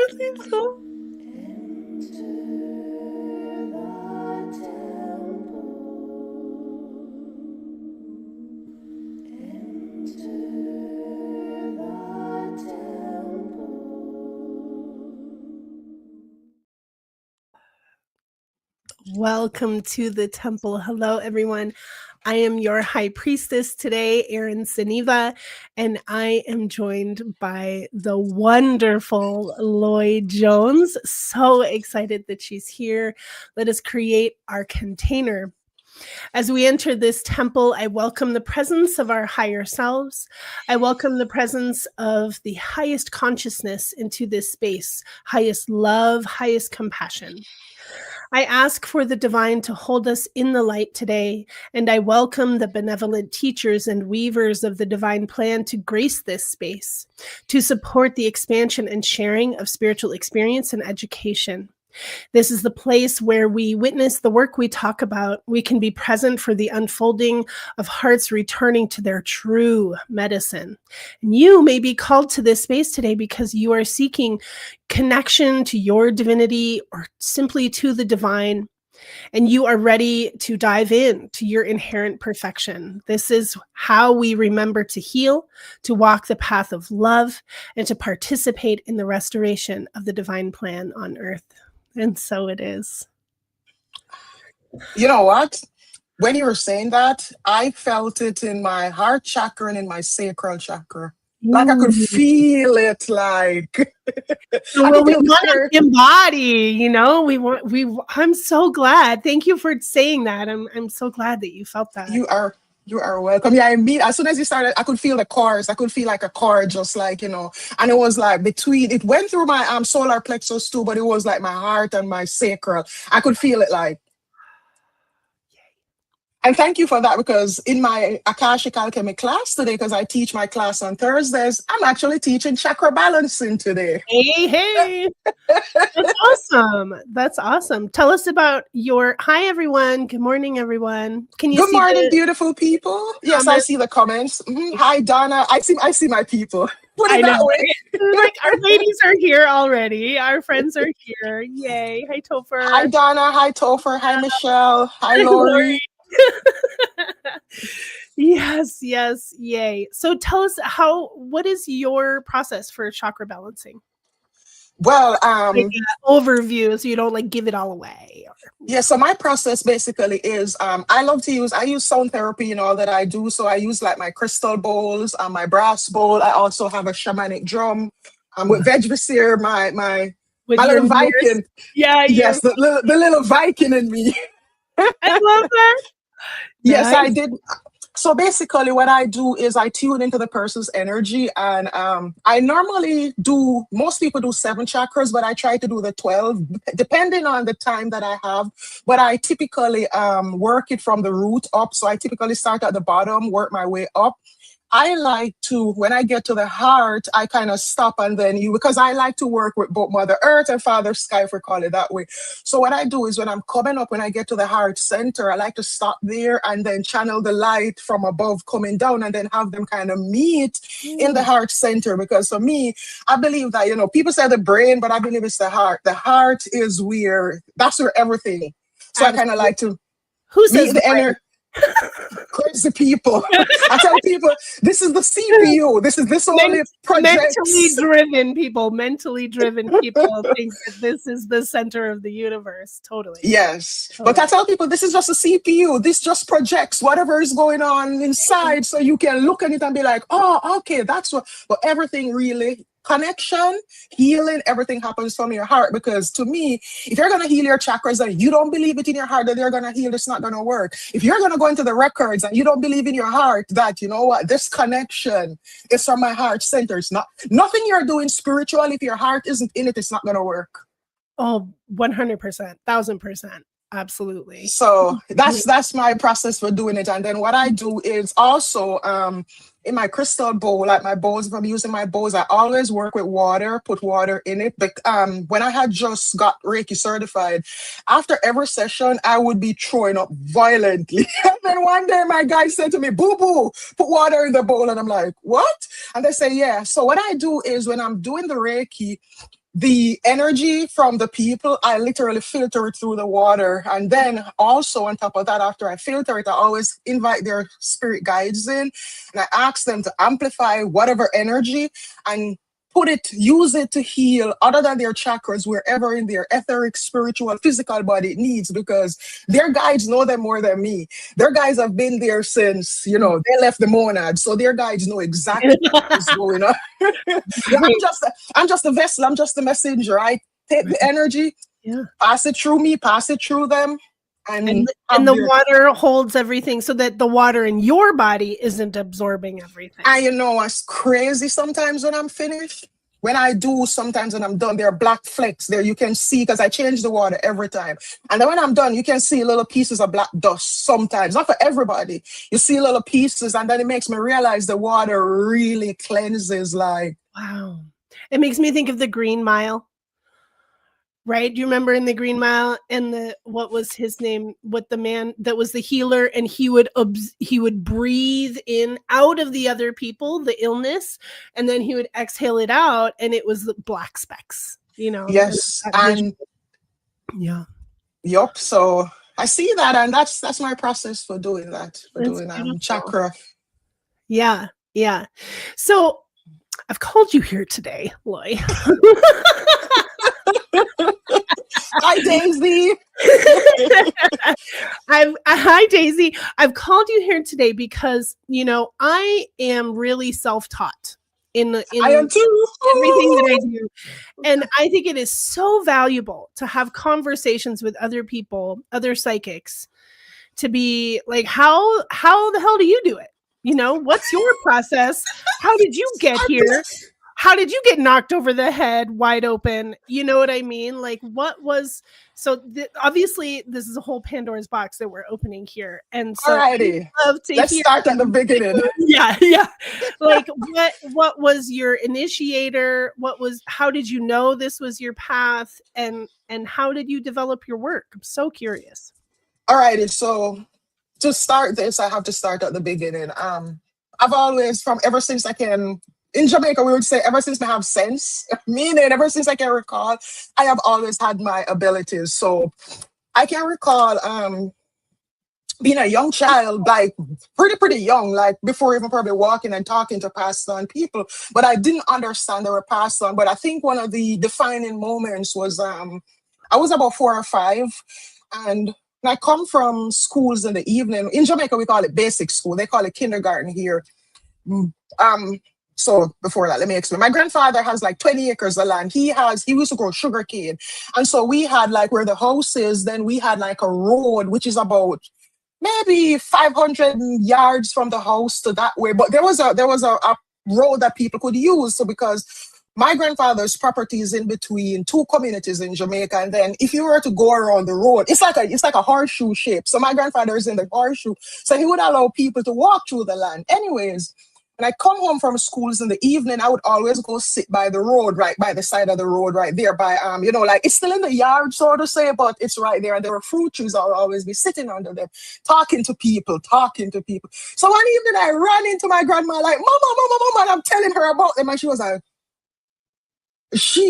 really so. Welcome to the temple. Hello, everyone. I am your high priestess today, Erin Saniva, and I am joined by the wonderful Lloyd Jones. So excited that she's here. Let us create our container. As we enter this temple, I welcome the presence of our higher selves. I welcome the presence of the highest consciousness into this space, highest love, highest compassion. I ask for the divine to hold us in the light today, and I welcome the benevolent teachers and weavers of the divine plan to grace this space, to support the expansion and sharing of spiritual experience and education. This is the place where we witness the work we talk about. We can be present for the unfolding of hearts returning to their true medicine. And you may be called to this space today because you are seeking connection to your divinity or simply to the divine, and you are ready to dive in to your inherent perfection. This is how we remember to heal, to walk the path of love, and to participate in the restoration of the divine plan on earth. And so it is. You know what? When you were saying that, I felt it in my heart chakra and in my sacral chakra. Like I could feel it, like well, we want to embody, you know, I'm so glad. Thank you for saying that. I'm so glad that you felt that. You are welcome. Yeah, I mean, as soon as you started, I could feel the chords. I could feel like a chord, just like, you know, and it was like it went through my solar plexus too, but it was like my heart and my sacral. I could feel it like. And thank you for that, because in my Akashic Alchemy class today, because I teach my class on Thursdays, I'm actually teaching chakra balancing today. Hey. That's awesome. That's awesome. Tell us about hi, everyone. Good morning, everyone. Can you Good morning, beautiful people. Yes, I see the comments. Hi, Donna. I see my people. Put it that way. Like, our ladies are here already. Our friends are here. Yay. Hi, Topher. Hi, Donna. Hi, Topher. Hi, Michelle. Hi, Lori. Yes. Yay. So tell us what is your process for chakra balancing? Well, like overview, so you don't like give it all away. Yeah, so my process basically is I use sound therapy in all that I do. So I use like my crystal bowls, my brass bowl. I also have a shamanic drum. With veg viscere, my little Viking. Yeah, yes, the little Viking in me. I love that. Yes, I did. So basically what I do is I tune into the person's energy, and I normally most people do 7 chakras, but I try to do the 12, depending on the time that I have. But I typically work it from the root up. So I typically start at the bottom, work my way up. I like to, when I get to the heart, I kind of stop and then because I like to work with both Mother Earth and Father Sky, if we call it that way. So what I do is when I'm coming up, when I get to the heart center, I like to stop there and then channel the light from above coming down and then have them kind of meet in the heart center. Because for me, I believe that, you know, people say the brain, but I believe it's the heart. The heart is that's where everything. So I kind of like to meet the energy. Crazy people. I tell people this is the CPU. This only projects. Mentally driven people think that this is the center of the universe. Totally. Yes. But I tell people this is just a CPU. This just projects whatever is going on inside, so you can look at it and be like, oh, okay, that's what. But everything really, connection, healing, everything happens from your heart. Because to me, if you're going to heal your chakras and you don't believe it in your heart that they're going to heal, it's not going to work. If you're going to go into the records and you don't believe in your heart that, you know what, this connection is from my heart center, it's not nothing you're doing spiritual. If your heart isn't in it, it's not going to work. Oh, 100%, 1000%. Absolutely. So that's my process for doing it. And then what I do is also in my crystal bowl, like my bowls, if I'm using my bowls, I always work with water, put water in it. But when I had just got Reiki certified, after every session, I would be throwing up violently. And then one day my guy said to me, boo boo, put water in the bowl. And I'm like, what? And they say, yeah. So what I do is when I'm doing the Reiki, the energy from the people, I literally filter it through the water. And then also on top of that, after I filter it, I always invite their spirit guides in and I ask them to amplify whatever energy and use it to heal other than their chakras, wherever in their etheric, spiritual, physical body it needs, because their guides know them more than me. Their guides have been there since, they left the monad. So their guides know exactly what's going on. I'm just a vessel. I'm just a messenger. I take the energy, pass it through me, pass it through them. And the water holds everything so that the water in your body isn't absorbing everything. And it's crazy sometimes when I'm finished. When I do, sometimes when I'm done, there are black flecks there you can see because I change the water every time. And then when I'm done, you can see little pieces of black dust sometimes. Not for everybody. You see little pieces, and then it makes me realize the water really cleanses. Like, wow. It makes me think of the Green Mile. Right? Do you remember in the Green Mile and what was his name? What the man that was the healer, and he would breathe in out of the other people the illness, and then he would exhale it out, and it was the black specks. Yes, and yeah, yep. So I see that, and that's my process for doing that. For doing chakra. Yeah, yeah. So I've called you here today, Loy. Hi, Daisy. Hi, Daisy. I've called you here today because, I am really self-taught in I am too. Everything that I do. And I think it is so valuable to have conversations with other people, other psychics, to be like, how the hell do you do it? What's your process? How did you get here? How did you get knocked over the head wide open? You know what I mean? Like, what was obviously this is a whole Pandora's box that we're opening here. And so let's start at the beginning. Yeah. Like, what was your initiator? How did you know this was your path? And how did you develop your work? I'm so curious. All righty. So to start this, I have to start at the beginning. I've always, ever since I can, in Jamaica, we would say ever since I have sense, meaning ever since I can recall, I have always had my abilities. So I can recall being a young child, like pretty young, like before even probably walking and talking to passed on people, but I didn't understand they were passed on. But I think one of the defining moments was I was about 4 or 5, and I come from schools in the evening. In Jamaica, we call it basic school. They call it kindergarten here. So before that, let me explain. My grandfather has like 20 acres of land. He used to grow sugar cane. And so we had like where the house is, then we had like a road, which is about maybe 500 yards from the house to that way. But there was a road that people could use. So because my grandfather's property is in between 2 communities in Jamaica, and then if you were to go around the road, it's like a horseshoe shape. So my grandfather is in the horseshoe, so he would allow people to walk through the land. Anyways, when I come home from schools in the evening, I would always go sit by the road, right by the side of the road, right there by like it's still in the yard, so to say, but it's right there. And there were fruit trees. I'll always be sitting under them, talking to people. So one evening I ran into my grandma like, Mama, and I'm telling her about them, and she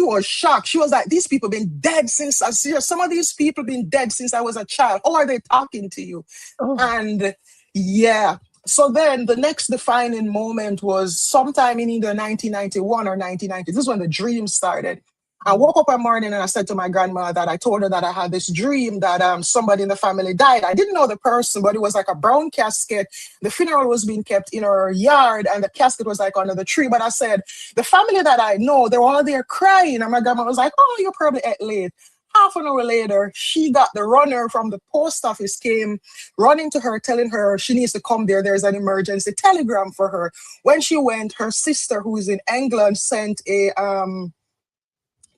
was shocked. She was like, these people been dead since some of these people been dead since I was a child. How are they talking to you? Oh. And yeah. So then the next defining moment was sometime in either 1991 or 1990. This is when the dream started. I woke up one morning and I said to my grandma that I told her that I had this dream that somebody in the family died. I didn't know the person, but it was like a brown casket. The funeral was being kept in her yard and the casket was like under the tree. But I said, the family that I know, they were all there crying. And my grandma was like, oh, you're probably ate late. Half an hour later, she got the runner from the post office, came running to her, telling her she needs to come there. There's an emergency telegram for her. When she went, her sister, who is in England, sent a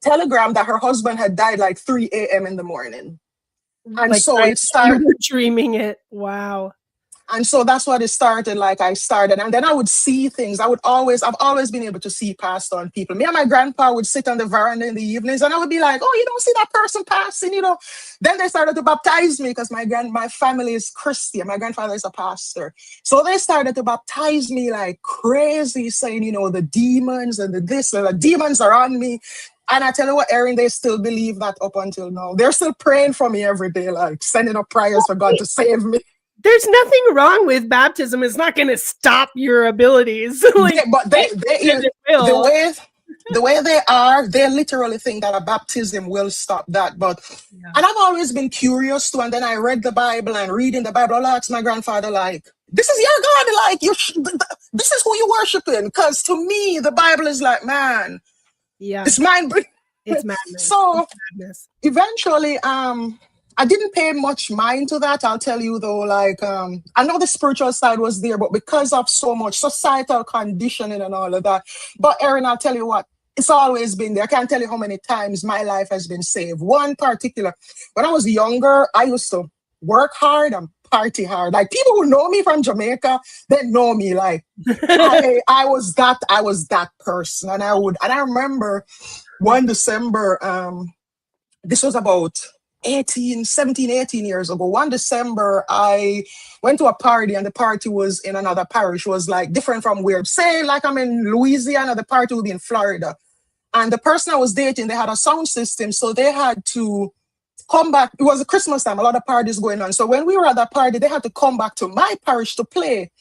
telegram that her husband had died like 3 a.m. in the morning. And like, so it started. You were dreaming it. Wow. And so that's what it started. Like I started, and then I would see things. I've always been able to see passed on people. Me and my grandpa would sit on the veranda in the evenings, and I would be like, "Oh, you don't see that person passing," Then they started to baptize me because my family is Christian. My grandfather is a pastor, so they started to baptize me like crazy, saying, the demons and the demons are on me. And I tell you what, Erin, they still believe that up until now. They're still praying for me every day, like sending up prayers for God to save me. There's nothing wrong with baptism. It's not going to stop your abilities. Like, but the way they are, they literally think that a baptism will stop that. But and I've always been curious too. And then I read the Bible, and reading the Bible, I asked my grandfather, like, this is your God, like this is who you worshiping. Because to me, the Bible is like, man, it's mind. It's madness. So it's madness. Eventually, I didn't pay much mind to that. I'll tell you though, like, I know the spiritual side was there, but because of so much societal conditioning and all of that. But Erin, I'll tell you what, it's always been there. I can't tell you how many times my life has been saved. One particular, when I was younger, I used to work hard and party hard. Like, people who know me from Jamaica, they know me. Like, I was that person. And I remember one December, this was about 17, 18 years ago. One December, I went to a party, and the party was in another parish. It was like different from where, say, like I'm in Louisiana, the party would be in Florida. And the person I was dating, they had a sound system, so they had to come back. It was a Christmas time, a lot of parties going on. So when we were at that party, they had to come back to my parish to play.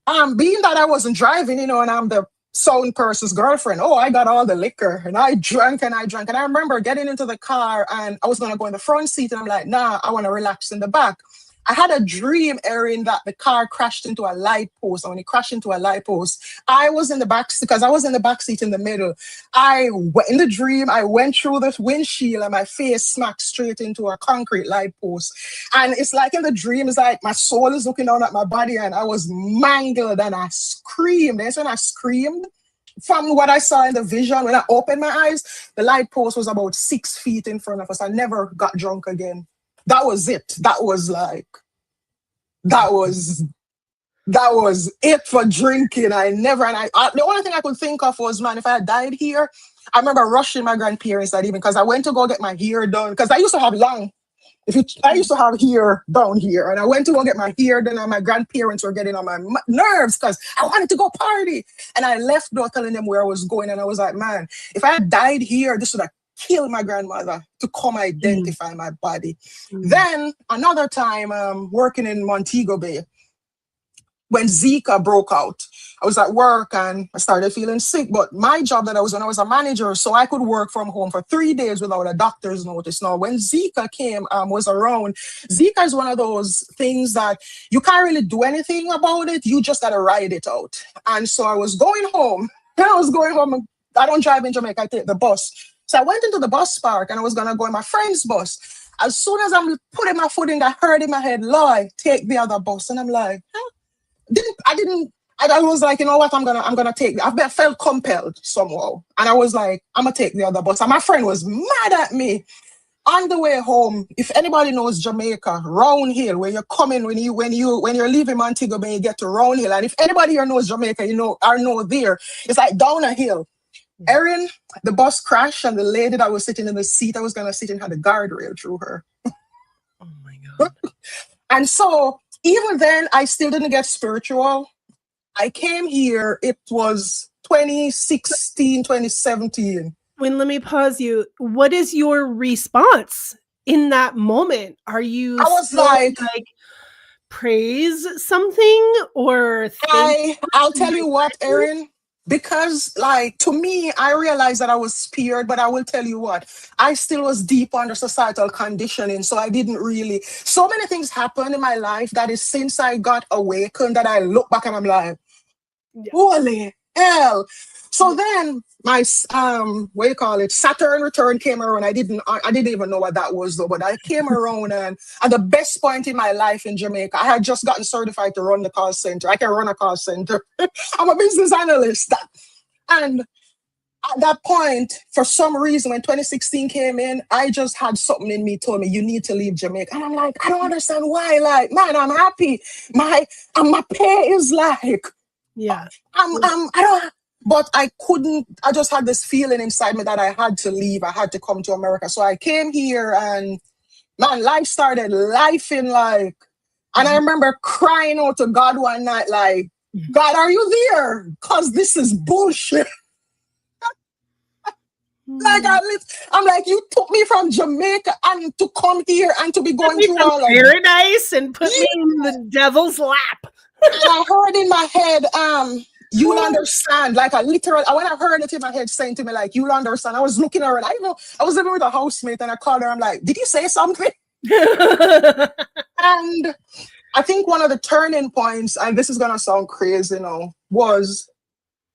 Being that I wasn't driving, and I'm the sound person's girlfriend, I got all the liquor, and I drank. And I remember getting into the car, and I was going to go in the front seat, and I'm like, nah, I want to relax in the back. I had a dream, Erin, that the car crashed into a light post. And when it crashed into a light post, I was in the back seat, because I was in the back seat in the middle. In the dream, I went through the windshield, and my face smacked straight into a concrete light post. And it's like in the dream, it's like my soul is looking down at my body, and I was mangled, and I screamed. That's when I screamed. From what I saw in the vision, when I opened my eyes, the light post was about 6 feet in front of us. I never got drunk again. That was it. That was it for drinking. The only thing I could think of was, man, if I had died here, I remember rushing my grandparents that evening, because I went to go get my hair done, because I used to have I used to have hair down here, and I went to go get my hair done, and my grandparents were getting on my nerves because I wanted to go party. And I left without telling them where I was going, and I was like, man, if I had died here, this would have killed my grandmother to come identify my body. Then another time, working in Montego Bay, when Zika broke out, I was at work and I started feeling sick. But my job that I was on, I was a manager, so I could work from home for 3 days without a doctor's notice. Now, when Zika was around, Zika is one of those things that you can't really do anything about it. You just got to ride it out. And so I was going home. I don't drive in Jamaica, I take the bus. So I went into the bus park, and I was going to go in my friend's bus. As soon as I'm putting my foot in, I heard in my head, Lloyd, take the other bus. And I'm like, huh? I was like, you know what, I'm gonna take. I felt compelled somehow, and I was like, I'm gonna take the other bus. And my friend was mad at me. On the way home, if anybody knows Jamaica, Round Hill, where you're coming when you're leaving Montego Bay, you get to Round Hill. And if anybody here knows Jamaica, I know there, it's like down a hill. Erin, the bus crashed, and the lady that was sitting in the seat I was gonna sit in had a guardrail through her. Oh my God. And so even then, I still didn't get spiritual. I came here, it was 2016, 2017. Let me pause you. What is your response in that moment? Are you I was like praise something, or I'll tell you what, Erin, because to me, I realized that I was spared, but I will tell you what, I still was deep under societal conditioning. So I didn't really, so many things happened in my life that is since I got awakened that I look back and I'm like, holy hell. So then my Saturn return came around. I didn't even know what that was though, but I came around, and at the best point in my life in Jamaica, I had just gotten certified to run the call center. I can run a call center. I'm a business analyst. And at that point, for some reason, when 2016 came in, I just had something in me told me, you need to leave Jamaica. And I'm like, I don't understand why. Like, man, I'm happy. My pay is like, but I couldn't, I just had this feeling inside me that I had to leave. I had to come to America. So I came here, and man, life started lifing like, and I remember crying out to God one night, like, God, are you there? Because this is bullshit. Like I'm like, you took me from Jamaica and to come here and to be going through all of paradise and put me yeah. in the devil's lap. And I heard in my head, you'll understand. Like when I heard it in my head saying to me, like, you'll understand. I was looking at her and I was living with a housemate and I called her. I'm like, did you say something? And I think one of the turning points, and this is gonna sound crazy, was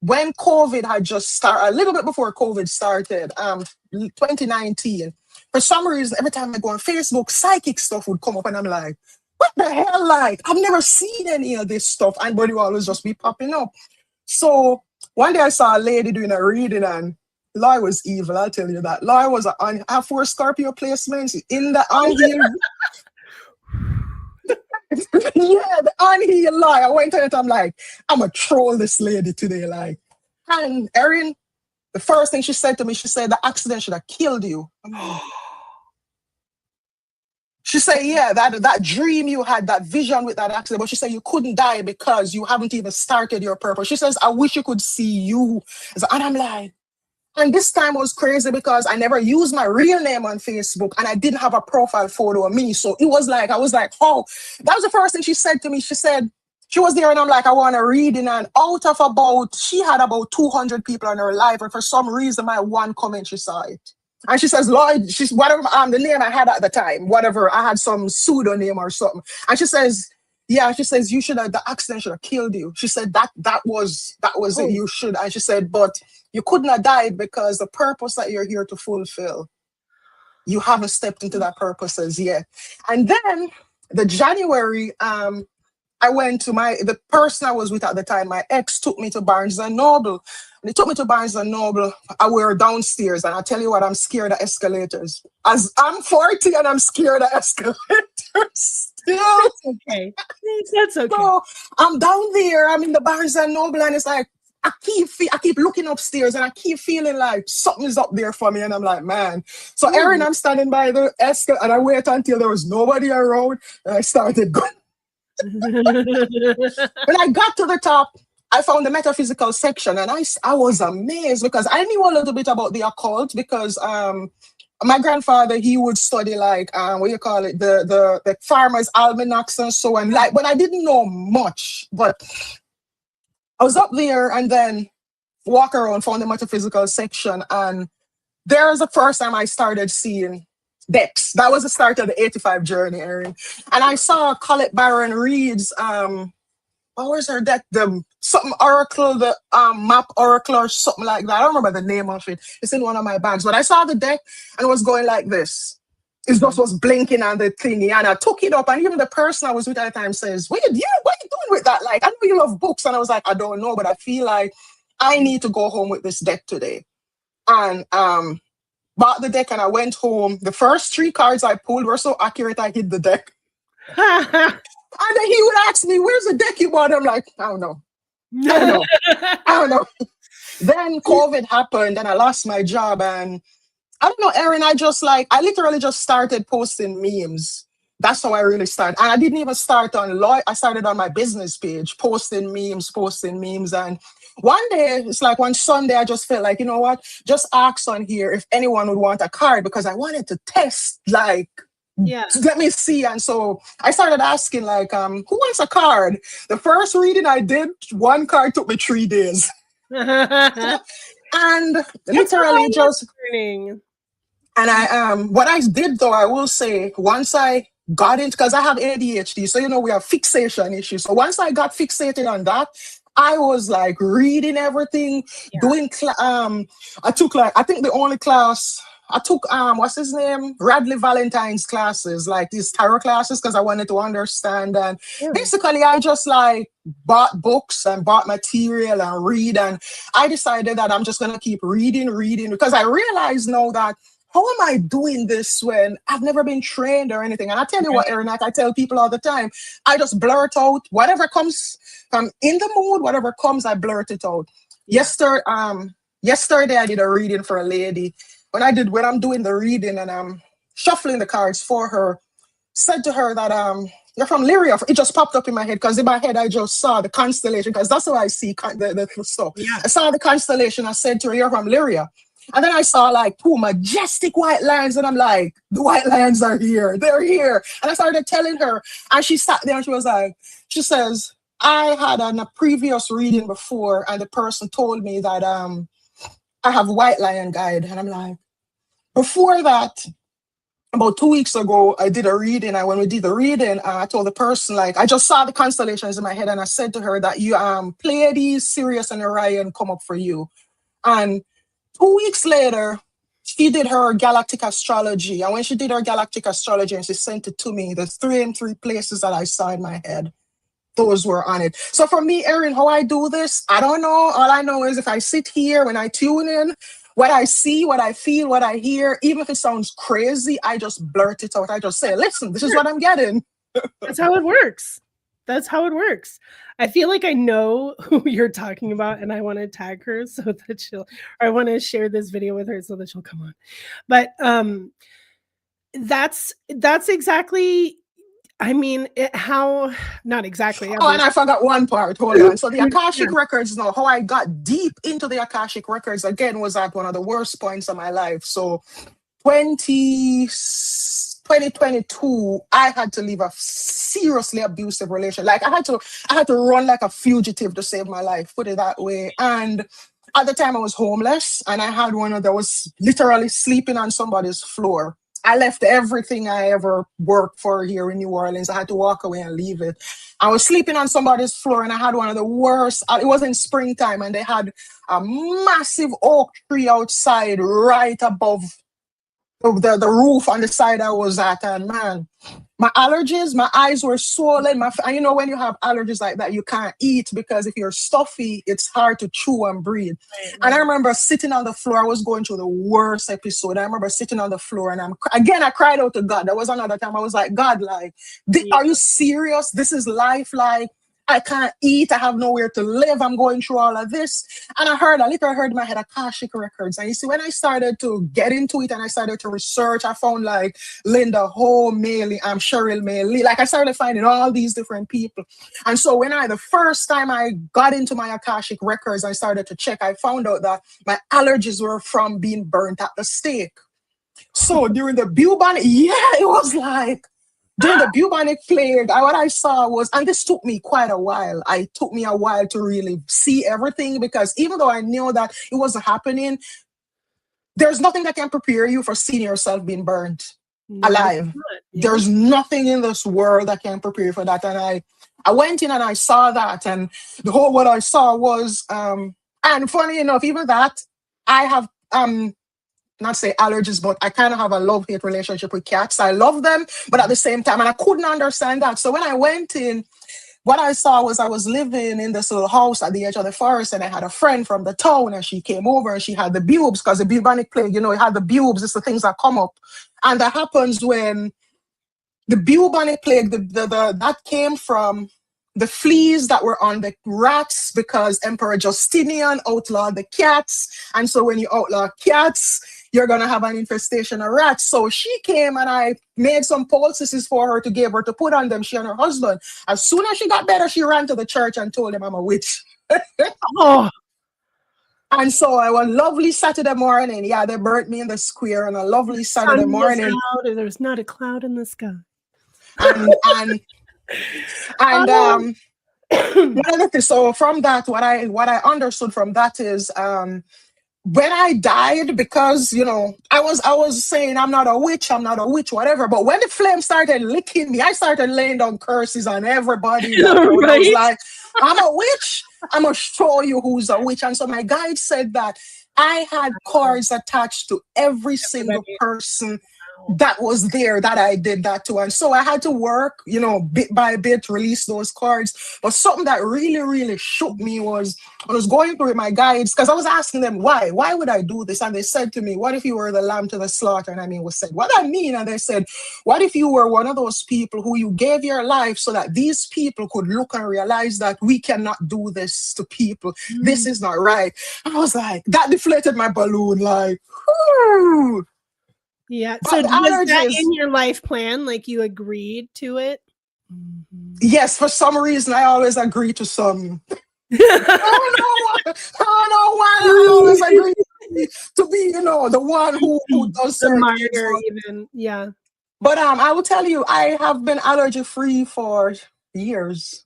when COVID had just started, a little bit before COVID started, 2019. For some reason, every time I go on Facebook, psychic stuff would come up, and I'm like, what the hell? Like, I've never seen any of this stuff, and but it will always just be popping up. So one day I saw a lady doing a reading, and Loy was evil, I'll tell you that. Loy was a 4 Scorpio placements in the unhealed. Yeah, the unhealed Loy. I went to it, I'm like, I'm gonna troll this lady today, like. And Erin, the first thing she said to me, she said, the accident should have killed you. She said, yeah, that dream you had, that vision with that accident, but she said you couldn't die because you haven't even started your purpose. She says, I wish you could see you. And I'm like, and this time was crazy because I never used my real name on Facebook and I didn't have a profile photo of me. So it was like, I was like, oh, that was the first thing she said to me. She said, she was there and I'm like, I want to read in, and out of she had about 200 people in her life. And for some reason, my one comment, she saw it. And she says, Lloyd, she's whatever the name I had at the time, whatever, I had some pseudonym or something. And she says, yeah, she says, you should have, the accident should have killed you. She said that was it, you should. And she said, but you couldn't have died because the purpose that you're here to fulfill, you haven't stepped into that purpose as yet. And then the January, I went to the person I was with at the time, my ex took me to Barnes and Noble. And he took me to Barnes and Noble. We were downstairs, and I tell you what, I'm scared of escalators. As I'm 40 and I'm scared of escalators still. That's okay. That's okay. So I'm down there, I'm in the Barnes and Noble, and it's like, I keep looking upstairs and I keep feeling like something is up there for me. And I'm like, man. So Erin, I'm standing by the escalator and I wait until there was nobody around and I started going. When I got to the top, I found the metaphysical section and I was amazed because I knew a little bit about the occult because my grandfather, he would study like what do you call it, the farmers' almanacs and so on, like, but I didn't know much. But I was up there and then walk around, found the metaphysical section, and there's the first time I started seeing decks. That was the start of the 85 journey, Erin. And I saw Colette Baron Reed's what was her deck? The something oracle, the map oracle or something like that. I don't remember the name of it. It's in one of my bags. But I saw the deck and it was going like this. It just was blinking on the thingy, and I took it up, and even the person I was with at the time says, what are you doing with that? Like, I know you love books. And I was like, I don't know, but I feel like I need to go home with this deck today. And bought the deck and I went home. The first 3 cards I pulled were so accurate I hid the deck. And then he would ask me, where's the deck you bought? I'm like, I don't know. I don't know. Then COVID happened and I lost my job, and I don't know, Erin, I literally just started posting memes. That's how I really started. And I didn't even start on I started on my business page, posting memes. And one day, it's like one Sunday, I just felt like, you know what? Just ask on here if anyone would want a card, because I wanted to test, like, let me see. And so I started asking, like, who wants a card? The first reading I did, 1 card took me 3 days. And literally just... And I what I did though, I will say, once I got into, because I have ADHD, so we have fixation issues. So once I got fixated on that, I was like reading everything, doing I took I think the only class I took what's his name? Radley Valentine's classes, like these tarot classes, because I wanted to understand. And basically I just like bought books and bought material and read, and I decided that I'm just gonna keep reading, because I realize now that how am I doing this when I've never been trained or anything? And I tell you what, Erin, like I tell people all the time, I just blurt out whatever comes. I'm in the mood, whatever comes, I blurt it out. Yesterday I did a reading for a lady. When I'm doing the reading and I'm shuffling the cards for her, said to her that you're from Lyria. It just popped up in my head because in my head I just saw the constellation, because that's how I see the stuff. I saw the constellation. I said to her, you're from Lyria. And then I saw like two majestic white lions, and I'm like, the white lions are here. They're here. And I started telling her, and she sat there and she was like, she says, I had a previous reading before, and the person told me that I have white lion guide. And I'm like, before that, about 2 weeks ago, I did a reading. And when we did the reading, I told the person, like, I just saw the constellations in my head, and I said to her that you Pleiades, Sirius, and Orion come up for you. And 2 weeks later, she did her galactic astrology. And when she did her galactic astrology and she sent it to me, the three places that I saw in my head, those were on it. So for me, Erin, how I do this, I don't know. All I know is if I sit here, when I tune in, what I see, what I feel, what I hear, even if it sounds crazy, I just blurt it out. I just say, listen, this is what I'm getting. That's how it works. That's how it works. I feel like I know who you're talking about, and I want to tag her so that she'll, or I want to share this video with her so that she'll come on. But that's exactly, I mean, how, not exactly. Oh, and I forgot one part. Hold on. So the Akashic records, now, how I got deep into the Akashic records, again, was at one of the worst points of my life. So 2022, I had to leave a seriously abusive relationship. Like I had to run like a fugitive to save my life, put it that way. And at the time I was homeless, and I had that was literally sleeping on somebody's floor. I left everything I ever worked for here in New Orleans. I had to walk away and leave it. I was sleeping on somebody's floor, and I had one of the worst. It was in springtime, and they had a massive oak tree outside right above the roof on the side I was at. And man, my allergies, my eyes were swollen. And you know, when you have allergies like that, you can't eat because if you're stuffy, it's hard to chew and breathe. Right. And I remember sitting on the floor. I was going through the worst episode. I remember sitting on the floor, and I cried out to God. There was another time I was like, God, like, are you serious? This is life. Like, I can't eat. I have nowhere to live. I'm going through all of this. And I literally heard in my head Akashic records. And you see, when I started to get into it and I started to research, I found like Linda Ho, Maley, Cheryl Maley. Like I started finding all these different people. And so when the first time I got into my Akashic records, I started to check, I found out that my allergies were from being burnt at the stake. So during the bubonic, it was like, during the bubonic plague, what I saw was, and this took me quite a while. It took me a while to really see everything, because even though I knew that it wasn't happening, there's nothing that can prepare you for seeing yourself being burnt alive. There's nothing in this world that can prepare you for that. And I went in and I saw that, and the whole what I saw was, and funny enough, even that, I have not say allergies, but I kind of have a love-hate relationship with cats. I love them, but at the same time, and I couldn't understand that. So when I went in, what I saw was I was living in this little house at the edge of the forest, and I had a friend from the town, and she came over and she had the bubes, because the bubonic plague, you know, it had the bubes, it's the things that come up. And that happens when the bubonic plague, that came from the fleas that were on the rats, because Emperor Justinian outlawed the cats. And so when you outlaw cats, you're going to have an infestation of rats. So she came, and I made some poultices for her to give her to put on them, she and her husband. As soon as she got better, she ran to the church and told them I'm a witch. Oh. And so I was lovely Saturday morning. Yeah, they burnt me in the square on a lovely Saturday morning. There's not a cloud in the sky. And so from that, what I understood from that is, when I died, because, you know, I was saying I'm not a witch, whatever. But when the flame started licking me, I started laying down curses on everybody. Right? I was like, I'm a witch. I'm going to show you who's a witch. And so my guide said that I had cords attached to every single person that was there that I did that to. And so I had to work, you know, bit by bit, release those cards. But something that really, really shook me was when I was going through my guides, because I was asking them, why would I do this? And they said to me, what if you were the lamb to the slaughter? And I mean, said, what I mean? And they said, what if you were one of those people who you gave your life so that these people could look and realize that we cannot do this to people. This is not right. And I was like, that deflated my balloon, like, whoo. Yeah. So was that in your life plan? Like you agreed to it? Yes, for some reason I always agree to some. I don't know why I always agree. to be, the one who does The certain things. martyr even. Yeah. But I will tell you, I have been allergy free for years.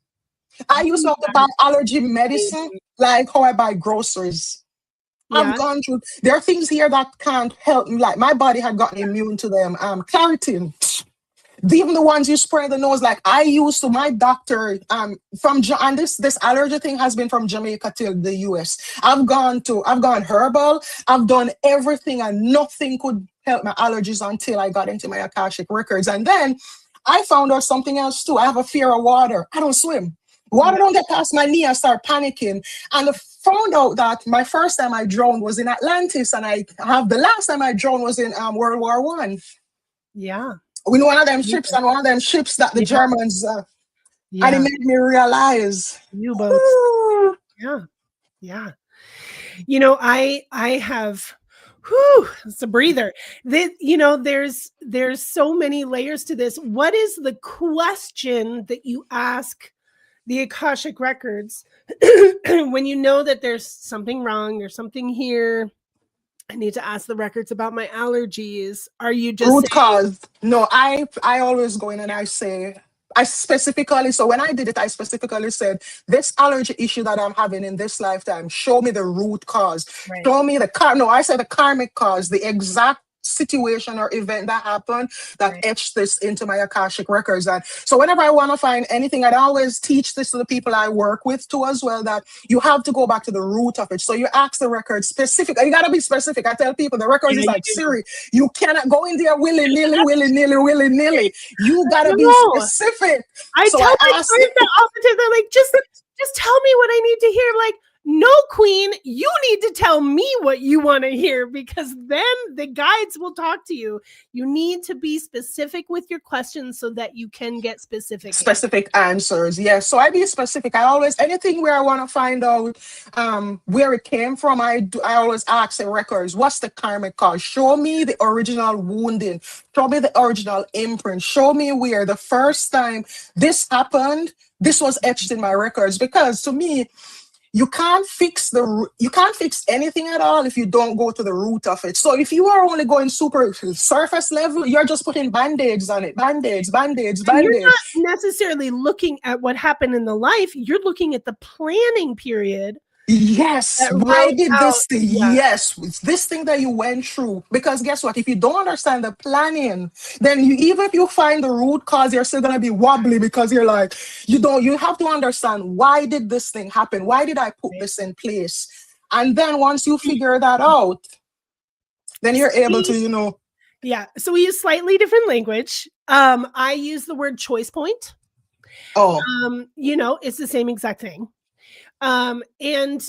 I used to have to buy allergy medicine, like how I buy groceries. I've Yeah. gone through. There are things here that can't help me. Like my body had gotten immune to them. Claritin, even the ones you spray in the nose. Like I used to, my doctor and this allergy thing has been from Jamaica till the US. I've gone herbal. I've done everything, and nothing could help my allergies until I got into my Akashic records. And then I found out something else too. I have a fear of water. I don't swim. Water don't get past my knee. I start panicking. And I found out that my first time I drowned was in Atlantis, and the last time I drowned was in World War I. Yeah. We know one of them ships, and one of them ships that the Germans, and it made me realize. U-boats. Yeah. Yeah. I have, it's a breather. There's so many layers to this. What is the question that you ask the Akashic records when you know that there's something wrong, there's something here? I need to ask the records about my allergies. Are you just root cause? No, I always go in and I say, so when I did it, I specifically said, this allergy issue that I'm having in this lifetime, show me the root cause. Right. Show me I said the karmic cause, the exact situation or event that happened that etched this into my Akashic records. And so whenever I want to find anything, I always teach this to the people I work with too as well, that you have to go back to the root of it. So you ask the record specific, you got to be specific. I tell people the records is like Siri. You cannot go in there willy-nilly. You got to be specific. I tell my friends that all the time. They're like, just tell me what I need to hear. Like, no, queen, you need to tell me what you want to hear, because then the guides will talk to you. You need to be specific with your questions so that you can get specific answers. Yes. So I be specific. I always, anything where I want to find out where it came from, I always ask the records, what's the karmic cause? Show me the original wounding. Show me the original imprint. Show me where the first time this happened, this was etched in my records. Because to me, you can't fix anything at all if you don't go to the root of it. So if you are only going super surface level, you're just putting band-aids on it. Band-aids. You're not necessarily looking at what happened in the life. You're looking at the planning period. Yes. Why did this thing? Yes. It's this thing that you went through. Because guess what? If you don't understand the planning, then even if you find the root cause, you're still going to be wobbly, because you're like, you have to understand, why did this thing happen? Why did I put this in place? And then once you figure that out, then you're able to, Yeah. So we use slightly different language. I use the word choice point. Oh. It's the same exact thing. And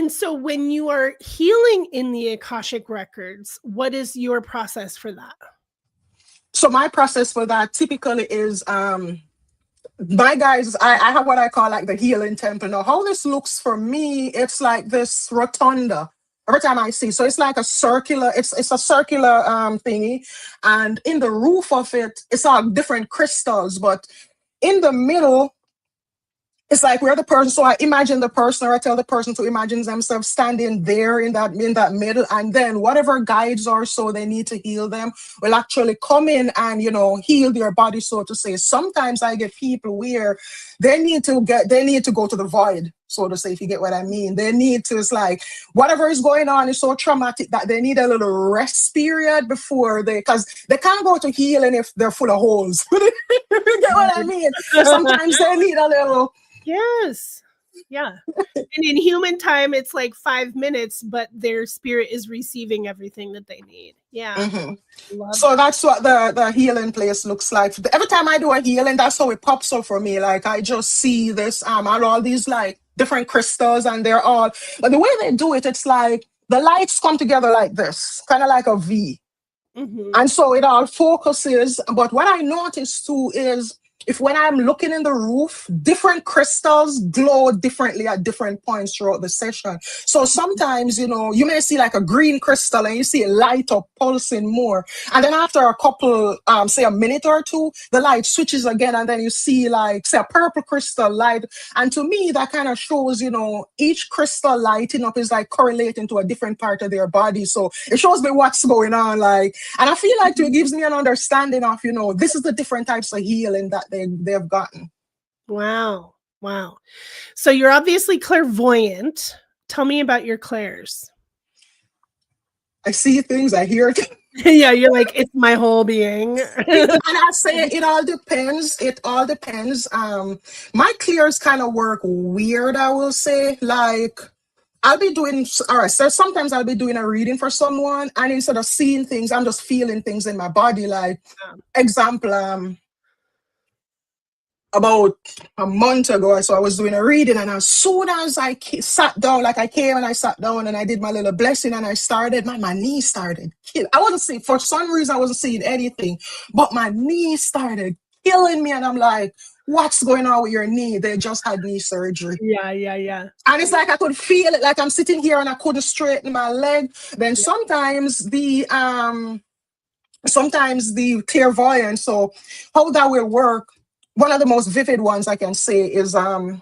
so when you are healing in the Akashic records, what is your process for that? So my process for that typically is, my guys, I have what I call like the healing temple. Now, how this looks for me, it's like this rotunda. Every time I see, so it's like a circular, it's a circular thingy, and in the roof of it, it's all different crystals, but in the middle, it's like where the person, so I imagine the person, or I tell the person to imagine themselves standing there in that middle, and then whatever guides or so they need to heal them will actually come in and, heal their body, so to say. Sometimes I get people where they need to go to the void, so to say, if you get what I mean. It's like whatever is going on is so traumatic that they need a little rest period before because they can't go to healing if they're full of holes. You get what I mean? Sometimes they need a little. Yes. Yeah. And in human time, it's like 5 minutes, but their spirit is receiving everything that they need. Yeah. Mm-hmm. So that's what the healing place looks like. Every time I do a healing, that's how it pops up for me. Like I just see this, all these like different crystals, and but the way they do it, it's like the lights come together like this, kind of like a V. Mm-hmm. And so it all focuses. But what I noticed too is, if when I'm looking in the roof, different crystals glow differently at different points throughout the session. So sometimes, you may see like a green crystal and you see it light up, pulsing more. And then after a couple, say a minute or two, the light switches again. And then you see like, say a purple crystal light. And to me, that kind of shows, each crystal lighting up is like correlating to a different part of their body. So it shows me what's going on. Like, and I feel like it gives me an understanding of, this is the different types of healing that they've gotten. Wow. So you're obviously clairvoyant. Tell me about your clairs. I see things, I hear things. Yeah, you're like, it's my whole being. And I say it all depends. It all depends. My clears kind of work weird, I will say. Like, I'll be doing, all right, so sometimes I'll be doing a reading for someone, and instead of seeing things, I'm just feeling things in my body. Like, example, about a month ago, so I was doing a reading, and as soon as I sat down, like I came and I sat down and I did my little blessing and I started, my knee started killing. I wasn't seeing, for some reason, I wasn't seeing anything, but my knee started killing me, and I'm like, what's going on with your knee? They just had knee surgery. Yeah. And it's like I could feel it, like I'm sitting here and I couldn't straighten my leg. Then sometimes the clairvoyance, so how that will work, one of the most vivid ones I can say is a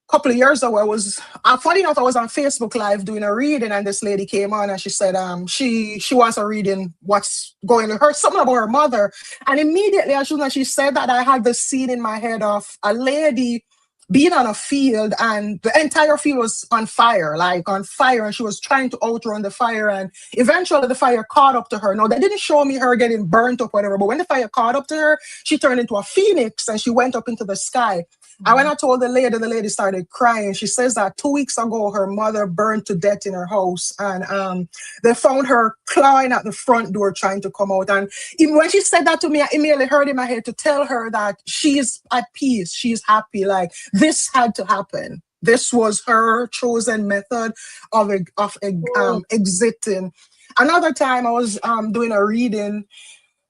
couple of years ago, I was funny enough, I was on Facebook Live doing a reading, and this lady came on and she said she wants a reading, what's going on, her, something about her mother. And immediately as soon as she said that, I had this scene in my head of a lady being on a field, and the entire field was on fire, and she was trying to outrun the fire, and eventually the fire caught up to her. Now, they didn't show me her getting burnt up, whatever, but when the fire caught up to her, she turned into a phoenix and she went up into the sky. And when I told the lady started crying. She says that 2 weeks ago, her mother burned to death in her house, and they found her clawing at the front door trying to come out. And even when she said that to me, I immediately heard in my head to tell her that she's at peace, she's happy. Like, this had to happen. This was her chosen method of exiting. Another time I was doing a reading,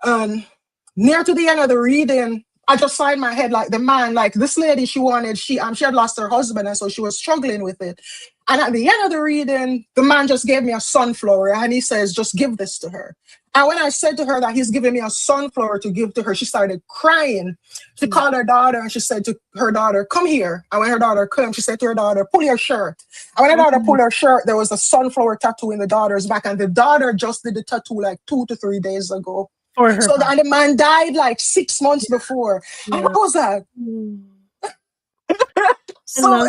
near to the end of the reading, I just saw in my head, like, the man, like this lady, she had lost her husband, and so she was struggling with it. And at the end of the reading, the man just gave me a sunflower, and he says, just give this to her. And when I said to her that he's giving me a sunflower to give to her, she started crying. She called her daughter, and she said to her daughter, come here. And when her daughter came, she said to her daughter, pull your shirt. And when her daughter pulled her shirt, there was a sunflower tattoo in the daughter's back, and the daughter just did the tattoo like 2 to 3 days ago. So the man died like 6 months before. Yeah. And I was like, so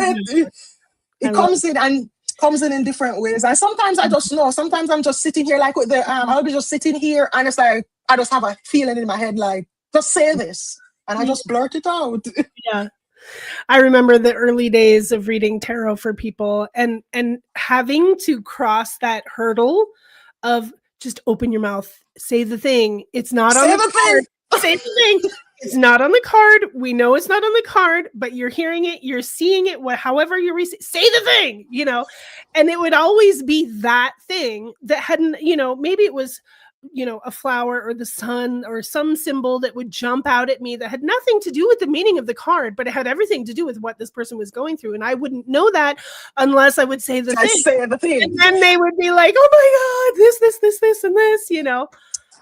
it comes in different ways. And sometimes I just know, sometimes I'm just sitting here like with the, I'll be just sitting here, and it's like, I just have a feeling in my head, like, just say this. And I just blurt it out. Yeah. I remember the early days of reading tarot for people, and having to cross that hurdle of just open your mouth, say the thing. It's not on the card. Say the thing. It's not on the card. We know it's not on the card, but you're hearing it, you're seeing it, however you're say the thing, and it would always be that thing that hadn't, maybe it was, a flower or the sun or some symbol that would jump out at me that had nothing to do with the meaning of the card, but it had everything to do with what this person was going through. And I wouldn't know that unless I would say the thing. And then they would be like, oh my God, this, and this,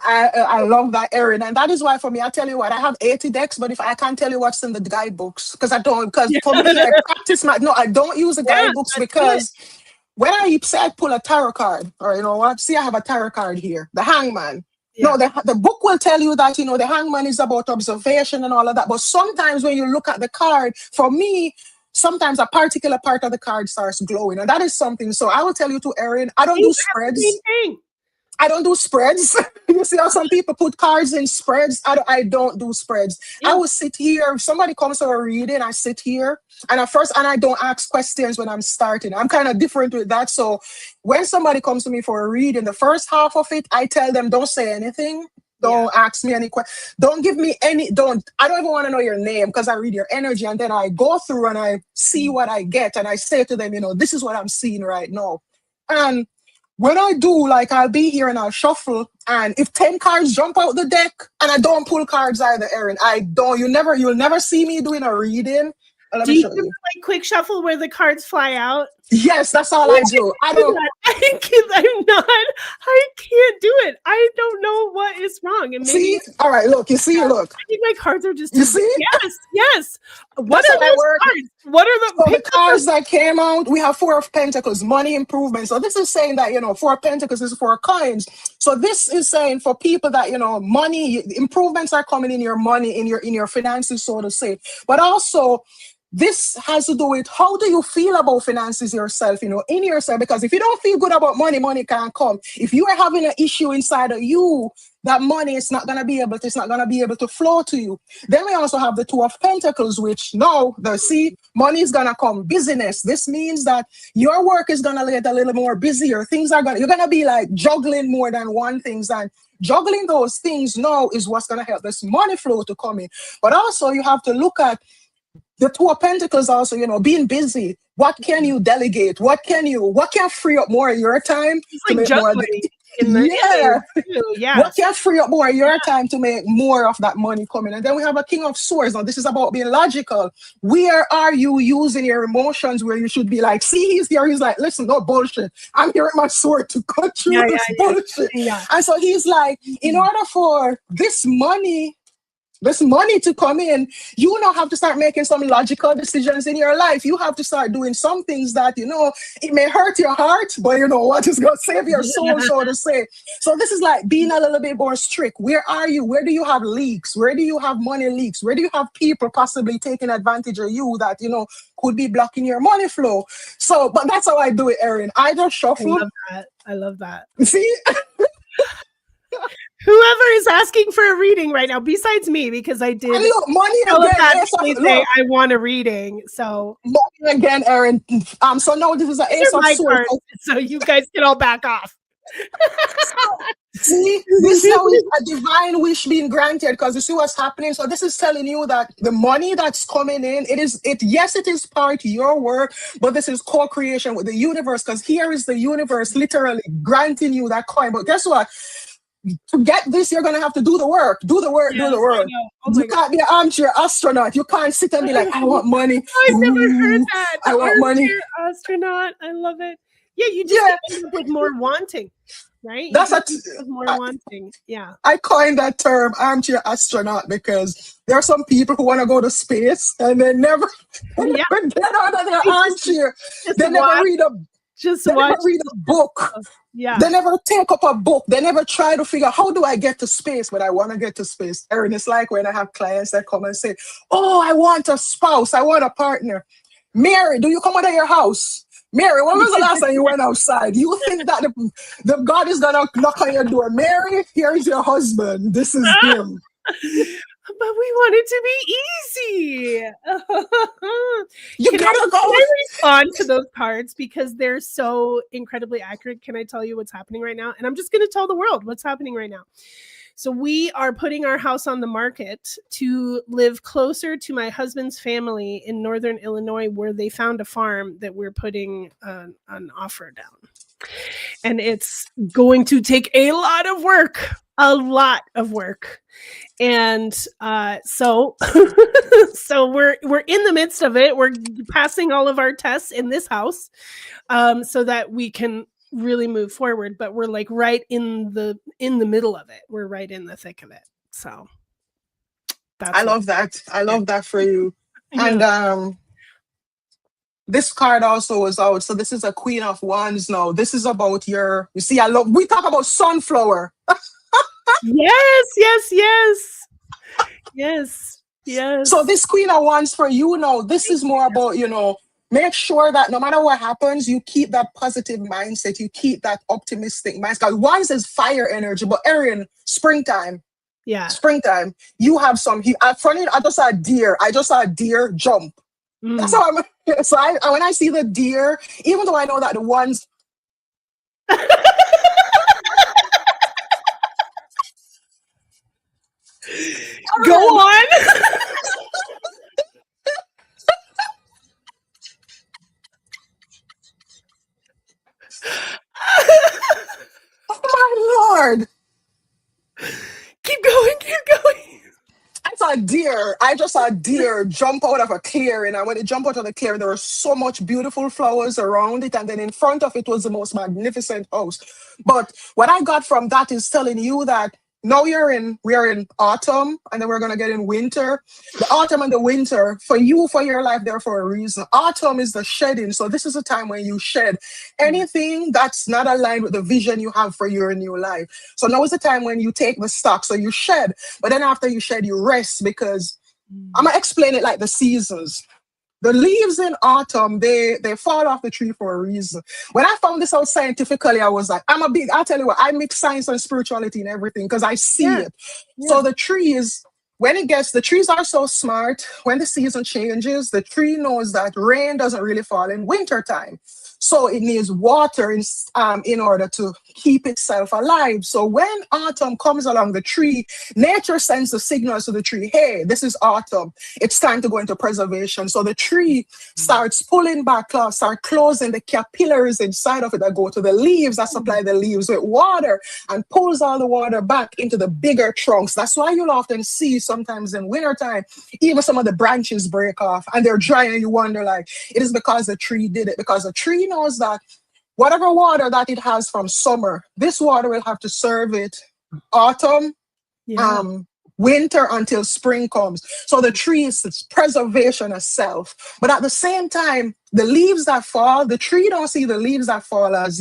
I love that, Erin. And that is why, for me, I tell you what, I have 80 decks, but if I can't tell you what's in the guidebooks, because for me, I practice I don't use the guidebooks, because when I say I pull a tarot card, or I have a tarot card here, the Hangman. Yeah. No, the book will tell you that, the Hangman is about observation and all of that. But sometimes when you look at the card, for me, sometimes a particular part of the card starts glowing. And that is something. So I will tell you, to Erin, I don't do spreads. I don't do spreads. You see how some people put cards in spreads? I don't do spreads. Yeah. I will sit here. If somebody comes to a reading, I sit here. And I don't ask questions when I'm starting. I'm kind of different with that. So when somebody comes to me for a reading, the first half of it, I tell them, don't say anything. Don't ask me any questions. Don't give me I don't even want to know your name, because I read your energy, and then I go through and I see what I get. And I say to them, this is what I'm seeing right now. And when I do, like, I'll be here and I'll shuffle, and if 10 cards jump out the deck, and I don't pull cards either, Erin, you'll never see me doing a reading. Let Do me you show do you. like quick shuffle where the cards fly out? Yes, that's all I do. I don't. I'm not. I can't do it. I don't know what is wrong. And maybe See? All right, look. You see? Look. I think my cards are just You too see? Yes, yes. What That's are how I those work. cards? What are the So the cards that came out, we have Four of Pentacles, money improvement. So this is saying that, Four of Pentacles is four coins. So this is saying for people that, money improvements are coming in your money, in your finances, so to say. But also, this has to do with how do you feel about finances yourself, in yourself. Because if you don't feel good about money, money can't come. If you are having an issue inside of you, that money is not gonna be able to flow to you. Then we also have the Two of Pentacles, which money is gonna come. Business. This means that your work is gonna get a little more busier. You're gonna be like juggling more than one thing, and juggling those things now is what's gonna help this money flow to come in. But also you have to look at the Two of Pentacles also, being busy. What can you delegate? What can free up more of your time to make more? What can free up more of your time to make more of that money coming? And then we have a King of Swords. Now, this is about being logical. Where are you using your emotions where you should be like, see, he's here. He's like, listen, no bullshit. I'm here with my sword to cut through this bullshit. Yeah. And so he's like, in order for this money to come in, you now have to start making some logical decisions in your life. You have to start doing some things that, it may hurt your heart, but what is going to save your soul, so to say. So this is like being a little bit more strict. Where are you? Where do you have leaks? Where do you have money leaks? Where do you have people possibly taking advantage of you that, could be blocking your money flow? So, but that's how I do it, Erin. I just shuffle. I love that. See? Whoever is asking for a reading right now, besides me, because I did money say I want a reading. So money again, Erin. So now this is an Ace of Swords. So you guys can all back off. See, this now is a divine wish being granted, because you see what's happening. So this is telling you that the money that's coming in, it is part of your work, but this is co-creation with the universe, because here is the universe literally granting you that coin. But guess what? To get this, you're gonna have to do the work. Do the work. You can't be an armchair astronaut. You can't sit and be like, I want money. I've never heard that. I want money. Astronaut. I love it. Yeah, you just end up with more wanting, right? That's more wanting. Yeah. I coined that term, armchair astronaut, because there are some people who want to go to space and they never get out of their armchair. They never read a book. Yeah. They never take up a book. They never try to figure out, how do I get to space? But I want to get to space. Erin, it's like when I have clients that come and say, oh, I want a spouse. I want a partner. Mary, do you come out of your house? Mary, when was the last time you went outside? You think that the God is going to knock on your door? Mary, here's your husband. This is him. But we want it to be easy. You gotta go. Can I respond to those cards because they're so incredibly accurate? Can I tell you what's happening right now? And I'm just going to tell the world what's happening right now. So we are putting our house on the market to live closer to my husband's family in Northern Illinois, where they found a farm that we're putting an offer down. And it's going to take a lot of work. And so we're in the midst of it. We're passing all of our tests in this house so that we can really move forward. But we're like right in the middle of it. We're right in the thick of it. So I love that. I love that for you. And this card also was out. So this is a Queen of Wands now. This is about we talk about sunflower. Yes. So this Queen of Wands for you now, this is more about, make sure that no matter what happens, you keep that positive mindset. You keep that optimistic mindset. Because Wands is fire energy, but Erin, springtime. Yeah. Springtime. You have some. I just saw a deer. I just saw a deer jump. That's how I'm. So when I see the deer, even though I know that the ones. Go on. saw a deer. I just saw a deer jump out of a clearing. And when it jumped out of the clearing, there were so much beautiful flowers around it. And then in front of it was the most magnificent house. But what I got from that is telling you that now we're in autumn, and then we're gonna get in winter. The autumn and the winter for you, for your life, they're for a reason. Autumn is the shedding. So this is a time when you shed anything that's not aligned with the vision you have for your new life. So now is the time when you take the stock. So you shed, but then after you shed, you rest, because I'm gonna explain it like the seasons. The leaves in autumn, they fall off the tree for a reason. When I found this out scientifically, I was like, I'll tell you what, I mix science and spirituality and everything because I see it. So the trees, the trees are so smart. When the season changes, the tree knows that rain doesn't really fall in winter time. So it needs water in order to keep itself alive. So when autumn comes along, the tree, nature sends the signals to the tree, hey, this is autumn. It's time to go into preservation. So the tree starts pulling back, start closing the capillaries inside of it that go to the leaves, that supply the leaves with water, and pulls all the water back into the bigger trunks. That's why you'll often see sometimes in wintertime, even some of the branches break off and they're dry, and you wonder, like, it is because the tree did it, because the tree knows that whatever water that it has from summer, this water will have to serve it autumn, winter, until spring comes. So the tree is its preservation of self. But at the same time, the leaves that fall, the tree don't see the leaves that fall as,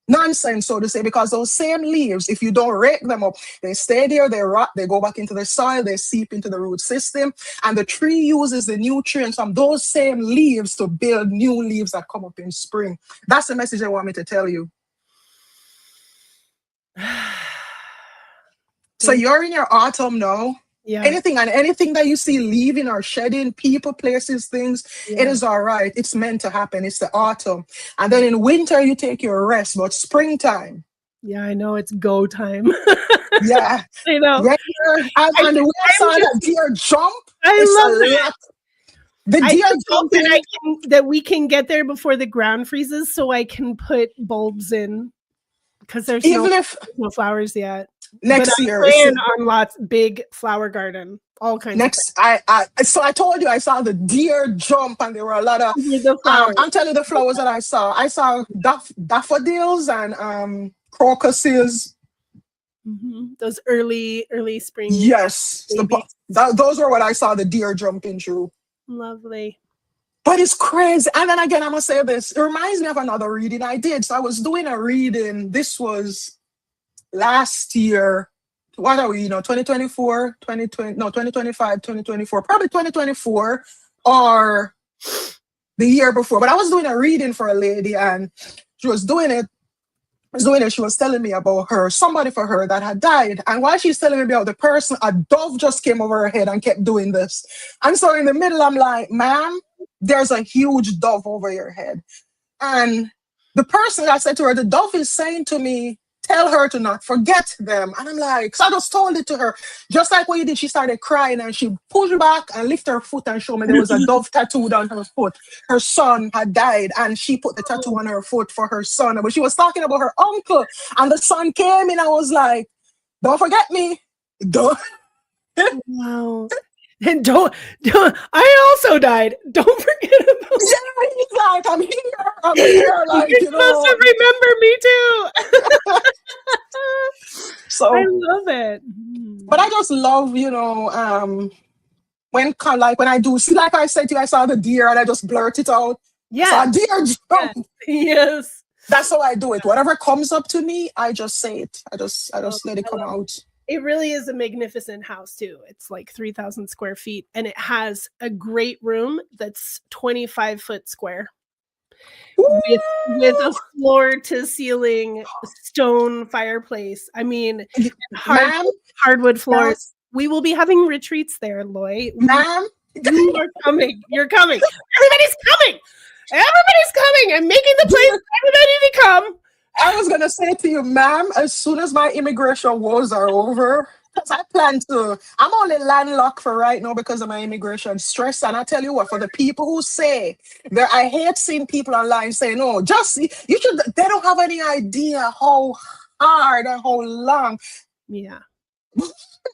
nonsense, so to say, because those same leaves, if you don't rake them up, they stay there, they rot, they go back into the soil, they seep into the root system, and the tree uses the nutrients from those same leaves to build new leaves that come up in spring. That's the message I want me to tell you. So you're in your autumn now. Yeah. Anything that you see leaving or shedding, people, places, things, it is all right. It's meant to happen. It's the autumn. And then in winter, you take your rest, but springtime. Yeah, I know, it's go time. Yeah. I know. And the way I saw that deer jump, I love it. The deer jump that we can get there before the ground freezes so I can put bulbs in, because there's no flowers yet. Next year, on lots big flower garden, all kinds. So I told you I saw the deer jump, and there were a lot of. I'm telling you the flowers that I saw. I saw daffodils and crocuses. Mm-hmm. Those early spring. Yes, those were what I saw the deer jumping through. Lovely. But it's crazy. And then again, I'm gonna say this. It reminds me of another reading I did. So I was doing a reading. This was last year. What are we, 2024, 2020, no, 2025, 2024, probably 2024 or the year before. But I was doing a reading for a lady, and she was doing it. She was telling me about somebody for her that had died. And while she's telling me about the person, a dove just came over her head and kept doing this. And so in the middle, I'm like, ma'am, there's a huge dove over your head. And the person, I said to her, the dove is saying to me, tell her to not forget them. And I'm like, so I just told it to her. Just like what you did, she started crying, and she pushed back and lifted her foot and showed me there was a dove tattooed on her foot. Her son had died, and she put the tattoo on her foot for her son. But she was talking about her uncle, and the son came in. I was like, don't forget me. Don't. Wow. And don't I also died. Don't forget about me. Yeah, he's like, I'm here. Like, you're supposed to remember me too. So I love it. But I just love, when I do see, like I said to you, I saw the deer and I just blurt it out. Yeah. So a deer jump. Yes. That's how I do it. Whatever comes up to me, I just say it. I just let it come out. It really is a magnificent house too. It's like 3,000 square feet, and it has a great room that's 25 foot square with a floor to ceiling stone fireplace. I mean, hardwood floors. We will be having retreats there, Loy. Ma'am, you are coming. You're coming. Everybody's coming. Everybody's coming. I'm making the place for everybody to come. I was going to say to you, ma'am, as soon as my immigration woes are over, because I plan to, I'm only landlocked for right now because of my immigration stress. And I tell you what, for the people who say, I hate seeing people online saying, no, they don't have any idea how hard and how long. Yeah.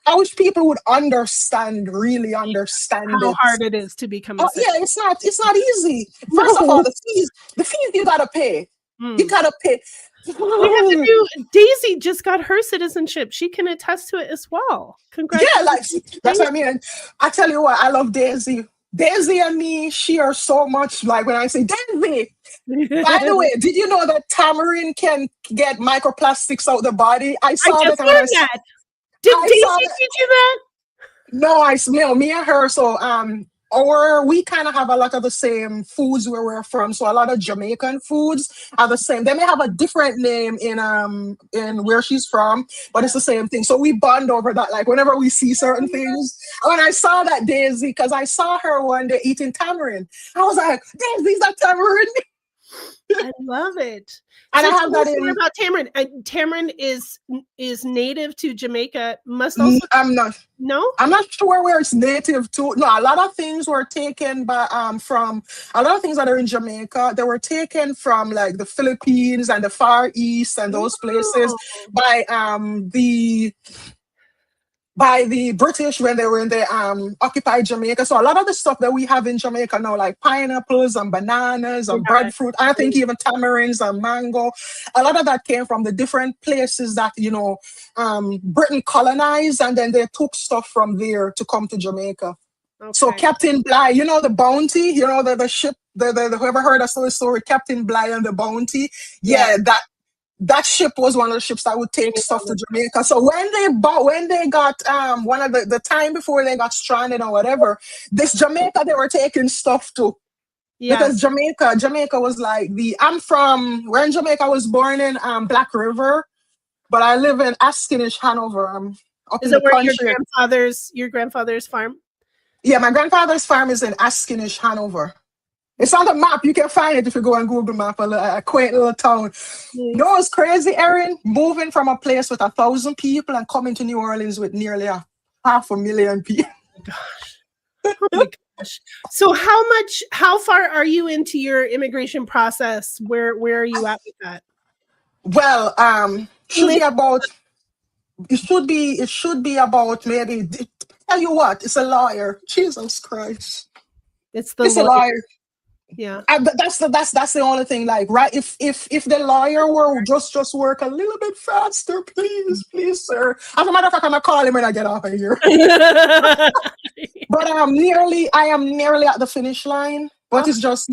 I wish people would understand, really understand How it. hard it is to become a Yeah, citizen. it's not easy. First of all, No. the fees you gotta pay. You Mm. gotta pay. We have to do Daisy just got her citizenship. She can attest to it as well. Yeah, like Congratulations, that's what Daisy. I mean. I tell you what, I love Daisy. Daisy and me share so much. Like when I say Daisy, by the way, did you know that tamarind can get microplastics out the body? I I saw just that, and when learned that. Did I saw Daisy that. teach you that? No, I smell me and her. So or we kind of have a lot of the same foods where we're from. So a lot of Jamaican foods are the same. They may have a different name in where she's from, but it's the same thing. So we bond over that. Like whenever we see certain things. When I saw that Daisy, because I saw her one day eating tamarind, I was like, Daisy's a tamarind. I love it. And So I have tell that us more in. about tamarind. Tamarind is native to Jamaica. Must also I'm not. no. I'm not sure where it's native to. No, a lot of things were taken by from a lot of things that are in Jamaica. They were taken from like the Philippines and the Far East and those places Oh, by the British when they were in the occupied Jamaica. So a lot of the stuff that we have in Jamaica now, like pineapples and bananas and yeah. breadfruit, I think even tamarinds and mango, a lot of that came from the different places that Britain colonized, and then they took stuff from there to come to Jamaica. So Okay. Captain Bligh, you know the Bounty, the ship, the whoever heard us the story, Captain Bligh and the Bounty. Yeah. Yeah, that ship was one of the ships that would take stuff to Jamaica. So when they got one of the time before they got stranded or whatever, this Jamaica they were taking stuff to. Yeah. Because Jamaica was like we're in Jamaica. I was born in Black River, but I live in Askinish, Hanover. I'm up Is in the it where country. your grandfather's farm? Yeah, my grandfather's farm is in Askinish, Hanover. It's on the map. You can find it if you go on Google Map, a quaint little town. Nice. You know what's crazy, Erin? Moving from a place with 1,000 people and coming to New Orleans with nearly 500,000 people. Oh my gosh. Oh my gosh. So how far are you into your immigration process? Where are you at with that? Well, it should be about maybe, tell you what, it's a lawyer. Jesus Christ. It's the It's a lawyer. lawyer. Yeah. That's the only thing. Like, right? If the lawyer were just work a little bit faster, please, sir. As a matter of fact, I'm gonna call him when I get off of here. But I am nearly at the finish line. But it's just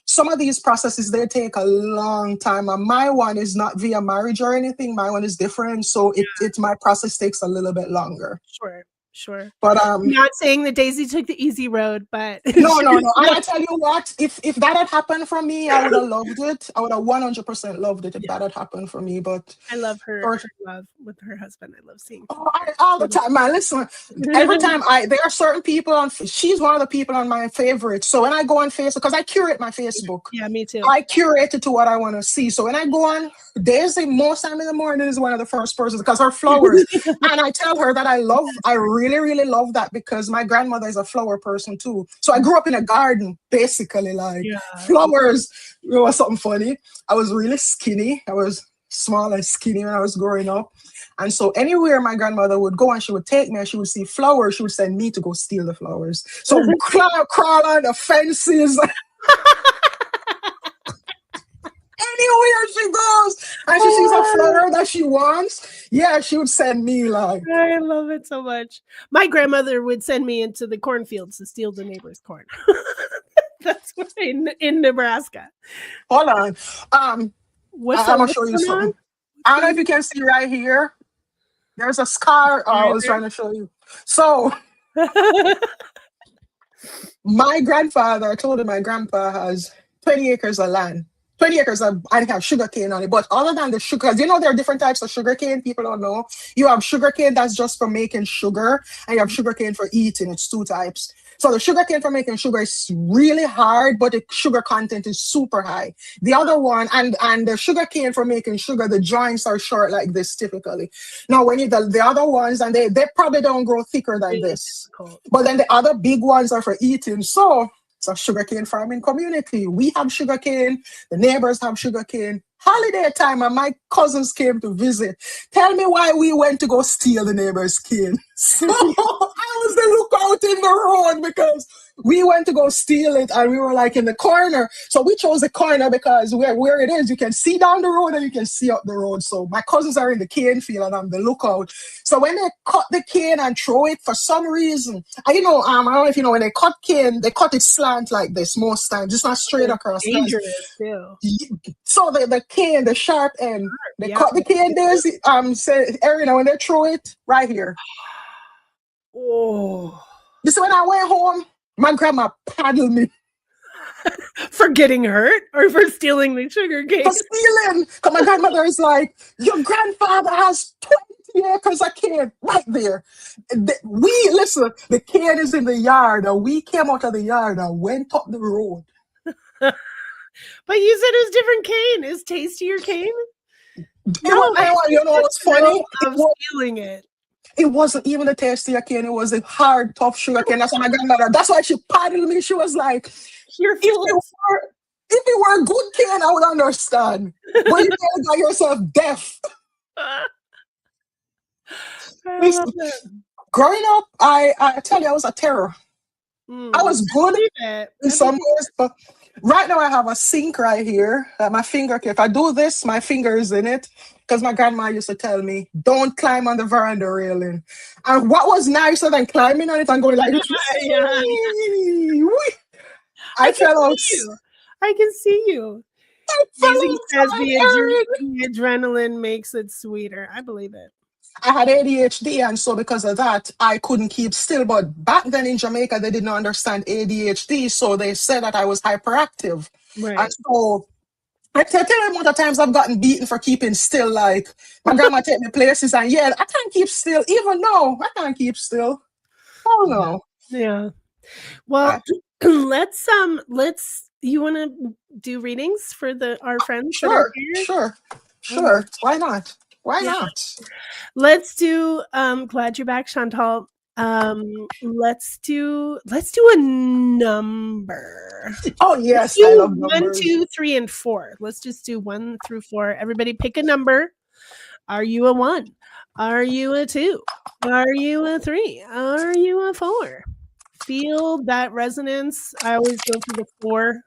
some of these processes they take a long time. And my one is not via marriage or anything. My one is different, so my process takes a little bit longer. Sure. But I'm not saying that Daisy took the easy road, but no. And I tell you what, if that had happened for me, I would have loved it. I would have 100% loved it if that had happened for me. But I love her love with her husband. I love seeing all the time, man. Listen, every time there are certain people she's one of the people on my favorites. So when I go on Facebook, because I curate my Facebook. Yeah, me too. I curate it to what I want to see. So when I go on, Daisy, most time in the morning is one of the first persons because her flowers. And I tell her that I really, really love that because my grandmother is a flower person too. So I grew up in a garden, basically, like flowers. It was something funny. I was really skinny. I was small and skinny when I was growing up. And so anywhere my grandmother would go and she would take me and she would see flowers, she would send me to go steal the flowers. So crawl on the fences. Anywhere she goes and she sees a flower that she wants, she would send me like. I love it so much. My grandmother would send me into the cornfields to steal the neighbor's corn. That's in Nebraska. Hold on. I'm gonna show you something. On? I don't know if you can see right here. There's a scar. I was trying to show you. So my grandfather, I told him my grandpa has 20 acres of land. 20 acres of, I think, have sugar cane on it. But other than the sugar, because there are different types of sugar cane, people don't know. You have sugar cane that's just for making sugar, and you have sugar cane for eating. It's two types. So the sugar cane for making sugar is really hard, but the sugar content is super high. The other one, and the sugar cane for making sugar, the joints are short like this typically. Now, when the other ones, and they probably don't grow thicker than this. But then the other big ones are for eating. So It's a sugarcane farming community. We have sugarcane. The neighbors have sugarcane. Holiday time, and my cousins came to visit. Tell me why we went to go steal the neighbor's cane. So I was the lookout in the road because we went to go steal it, and we were like in the corner. So we chose the corner because where it is, you can see down the road and you can see up the road. So my cousins are in the cane field and I'm the lookout. So when they cut the cane and throw it for some reason, I don't know if you know, when they cut cane, they cut it slant like this most times. It's not straight across. Dangerous too. So the cane, the sharp end, they Yeah. cut the cane. There's say Erin, when they throw it right here. Oh. You see, when I went home, my grandma paddled me. For getting hurt or for stealing the sugar cane? For stealing. Because my grandmother is like, your grandfather has 20 acres of cane right there. Listen, the cane is in the yard, and we came out of the yard and went up the road. But you said it was different cane. Is tastier cane? You know what's funny? Stealing it. It wasn't even a tastier cane. It was a hard, tough sugar cane. That's why my grandmother. That's why she paddled me. She was like, if it were a good cane, I would understand. But you got yourself deaf. Listen, growing up, I tell you, I was a terror. I was good in some ways, but right now I have a sink right here. My finger, if I do this, my finger is in it. Because my grandma used to tell me, don't climb on the veranda railing. And what was nicer than climbing on it and going like, I fell out. I can see you. Daisy says the adrenaline makes it sweeter. I believe it. I had ADHD, and so because of that, I couldn't keep still. But back then in Jamaica, they didn't understand ADHD, so they said that I was hyperactive. Right. And so I tell you the amount of times I've gotten beaten for keeping still. Like my grandma take me places, and yeah, I can't keep still. Even now, I can't keep still. Oh no. Yeah. Well, let's. You want to do readings for our friends? Sure. Why not? Why not? Let's do. Glad you're back, Chantal. Let's do a number. Oh yes, I love numbers. 1, 2, 3, and 4. Let's just do 1 through 4. Everybody pick a number. Are you a 1? Are you a 2? Are you a 3? Are you a 4? Feel that resonance. I always go for the 4.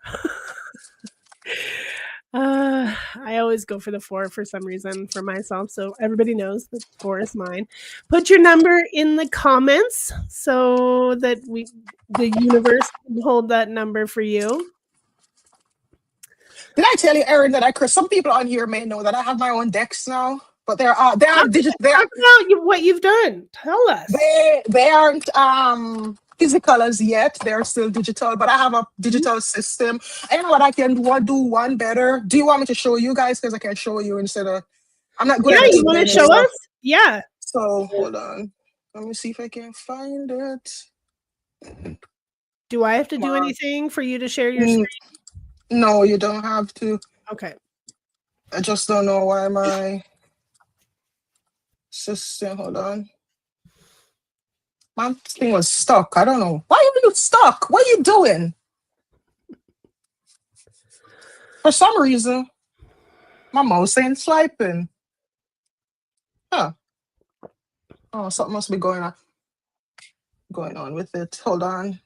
I always go for the 4 for some reason for myself, so everybody knows that 4 is mine. Put your number in the comments so that the universe can hold that number for you. Did I tell you, Erin, that some people on here may know that I have my own decks now, but they are digital. Talk about what you've done. Tell us. They aren't physical as yet. They're still digital, but I have a digital system. I know what I can do one better. Do you want me to show you guys? Because I can show you instead of I'm not good at you want to show us? Yeah. So hold on. Let me see if I can find it. Do I have to do anything for you to share your screen? No, you don't have to. Okay. I just don't know why my system. Hold on. My thing was stuck. I don't know. Why are you stuck? What are you doing? For some reason, my mouse ain't swiping. Huh. Oh, something must be going on with it. Hold on.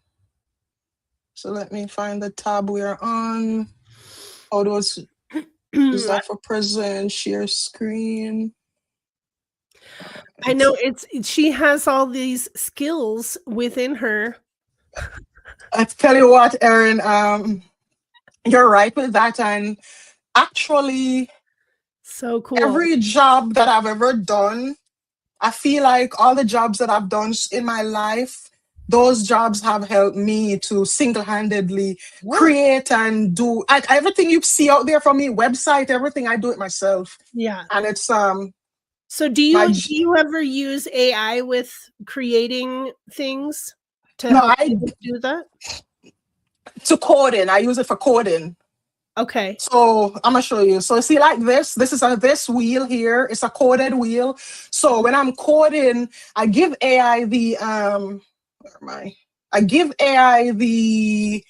So let me find the tab we are on. Oh, those is that for present, share screen. I know she has all these skills within her. I tell you what, Erin, you're right with that. And actually, so cool. Every job that I've ever done, I feel like all the jobs that I've done in my life, those jobs have helped me to single-handedly create and do everything you see out there from me, website, everything. I do it myself. Yeah. And it's So do you ever use AI with creating things to help you do that? To coding. I use it for coding. Okay. So I'm gonna show you. So see, like this is this wheel here. It's a coded wheel. So when I'm coding, I give AI the I give AI the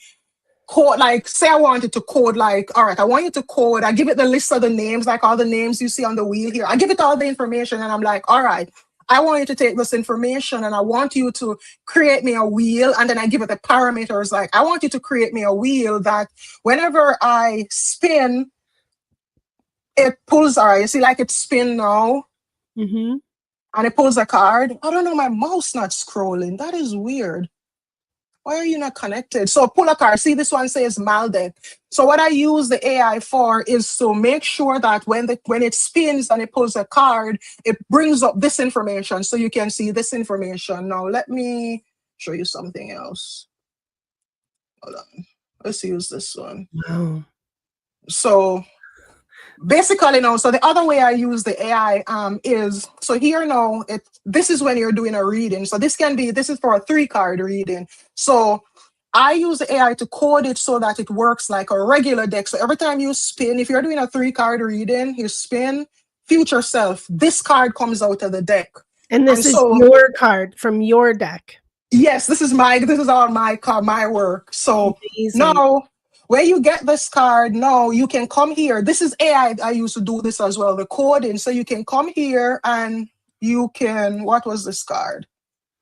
code, like say I wanted to code, like, all right, I want you to code. I give it the list of the names, like all the names you see on the wheel here. I give it all the information and I'm like, all right, I want you to take this information and I want you to create me a wheel. And then I give it the parameters, like I want you to create me a wheel that whenever I spin, it pulls, all right, you see like it's spin now. Mm-hmm. And it pulls a card. I don't know, my mouse not scrolling. That is weird. Why are you not connected? So pull a card. See, this one says Maldek. So what I use the AI for is to make sure that when it spins and it pulls a card, it brings up this information so you can see this information. Now let me show you something else. Hold on. Let's use this one. Wow. So basically, no. So the other way I use the AI is, so here now, this is when you're doing a reading. So this is for a 3-card reading. So I use the AI to code it so that it works like a regular deck. So every time you spin, if you're doing a 3-card reading, you spin future self, this card comes out of the deck. And this is your card from your deck. Yes, this is all my work. So amazing. Now where you get this card, now you can come here. This is AI. I used to do this as well, the coding. So you can come here and you can, what was this card?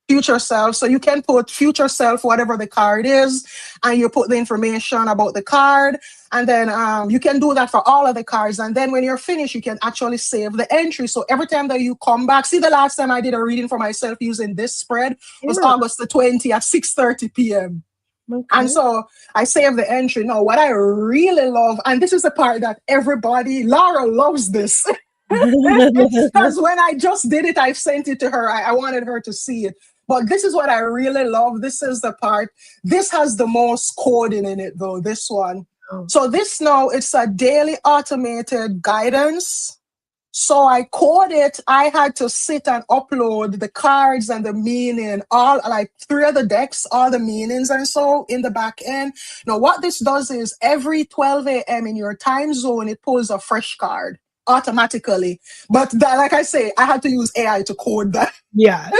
Future self. So you can put future self, whatever the card is, and you put the information about the card. And then you can do that for all of the cards. And then when you're finished, you can actually save the entry. So every time that you come back, see, the last time I did a reading for myself using this spread was August the 20th at 6:30 p.m. Okay. And so I saved the entry. Now, what I really love, and this is the part that Laura loves this. Because when I just did it, I sent it to her. I wanted her to see it. But this is what I really love. This is the part. This has the most coding in it, though, this one. Oh. So this now, it's a daily automated guidance. So I code it. I had to sit and upload the cards and the meaning, all like 3 of the decks, all the meanings and so in the back end. Now, what this does is every 12 a.m. in your time zone, it pulls a fresh card automatically. But like I say, I had to use AI to code that. Yeah.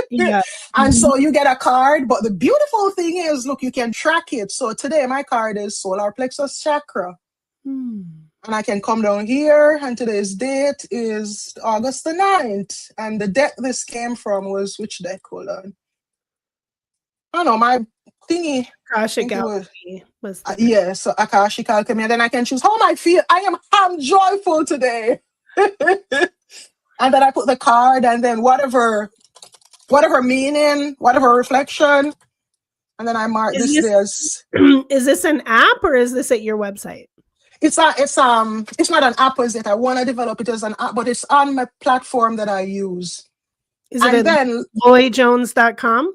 And so you get a card, but the beautiful thing is, look, you can track it. So today my card is solar plexus chakra. And I can come down here, and today's date is August the 9th. And the deck this came from was, which deck? Hold on. I don't know, my thingy. Akashic Alchemy was yeah, so Akashic Alchemy. And then I can choose how I feel. I'm joyful today. And then I put the card, and then whatever meaning, whatever reflection, and then I mark this. Is this an app or is this at your website? It's not an app, is it? I want to develop it as an app, but it's on my platform that I use. Is it then LoyJones.com?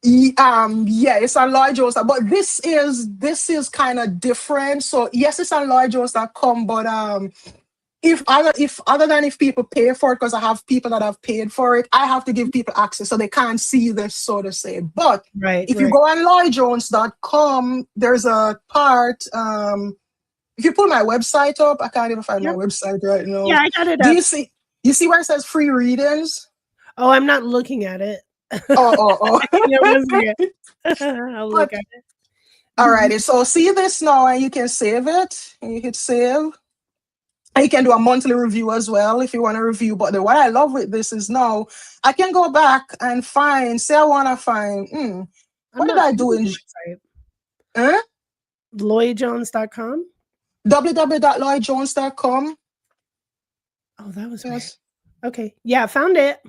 Yeah, it's on LoyJones, but this is kind of different. So yes, it's on LoyJones.com, but if people pay for it, because I have people that have paid for it, I have to give people access so they can't see this, so to say. But if you go on LoyJones.com, there's a part. If you pull my website up, I can't even find my website right now. Yeah, I got it. Do you see where it says free readings? Oh, I'm not looking at it. Oh. I'll look at it. All righty. So see this now, and you can save it. And you hit save. And you can do a monthly review as well if you want to review. But what I love with this is now I can go back and find. Say I want to find. What did I do in? LoyJones.com. www.LoyJones.com. Oh, that was right. Okay. Yeah, found it.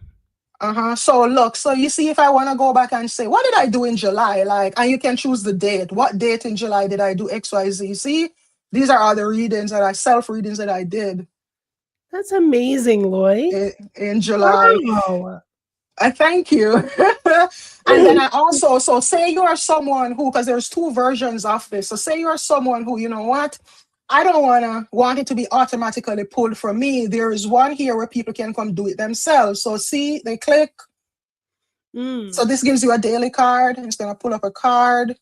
So look, so you see, if I want to go back and say, what did I do in July? Like, and you can choose the date. What date in July did I do XYZ? See, these are all the readings self-readings that I did. That's amazing, Loy. In July. Wow. I thank you. And then I also, so say you are someone who, because there's 2 versions of this. So say you are someone who, you know what? I don't want it to be automatically pulled from me. There is one here where people can come do it themselves. So see, they click. So this gives you a daily card. It's going to pull up a card.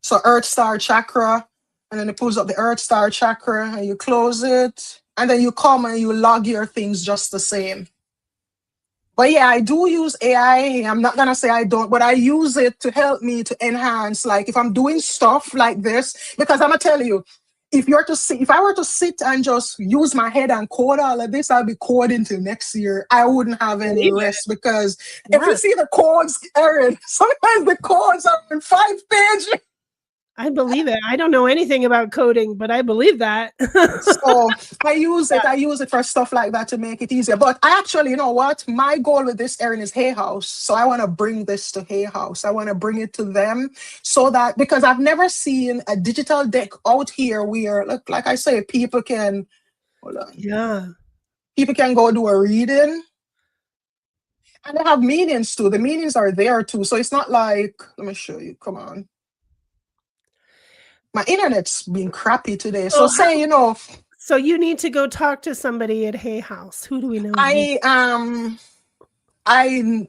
So Earth Star Chakra. And then it pulls up the Earth Star Chakra and you close it. And then you come and you log your things just the same. But yeah, I do use AI. I'm not gonna say I don't, but I use it to help me to enhance. Like if I'm doing stuff like this, because I'm gonna tell you, if I were to sit and just use my head and code all of this, I'll be coding till next year. I wouldn't have any Believe it. rest because if Yeah, you see the codes, Erin, sometimes the codes are in 5 pages. I believe it. I don't know anything about coding, but I believe that. So I use Yeah. it. I use it for stuff like that to make it easier. But I actually, you know what? My goal with this, Erin, is Hay House. So I want to bring this to Hay House. I want to bring it to them so that because I've never seen a digital deck out here where, look, like I say, people can hold on. Yeah. People can go do a reading. And they have meanings too. The meanings are there too. So it's not like, let me show you. Come on. My internet's been crappy today. So So say, so you need to go talk to somebody at Hay House. Who do we know? I I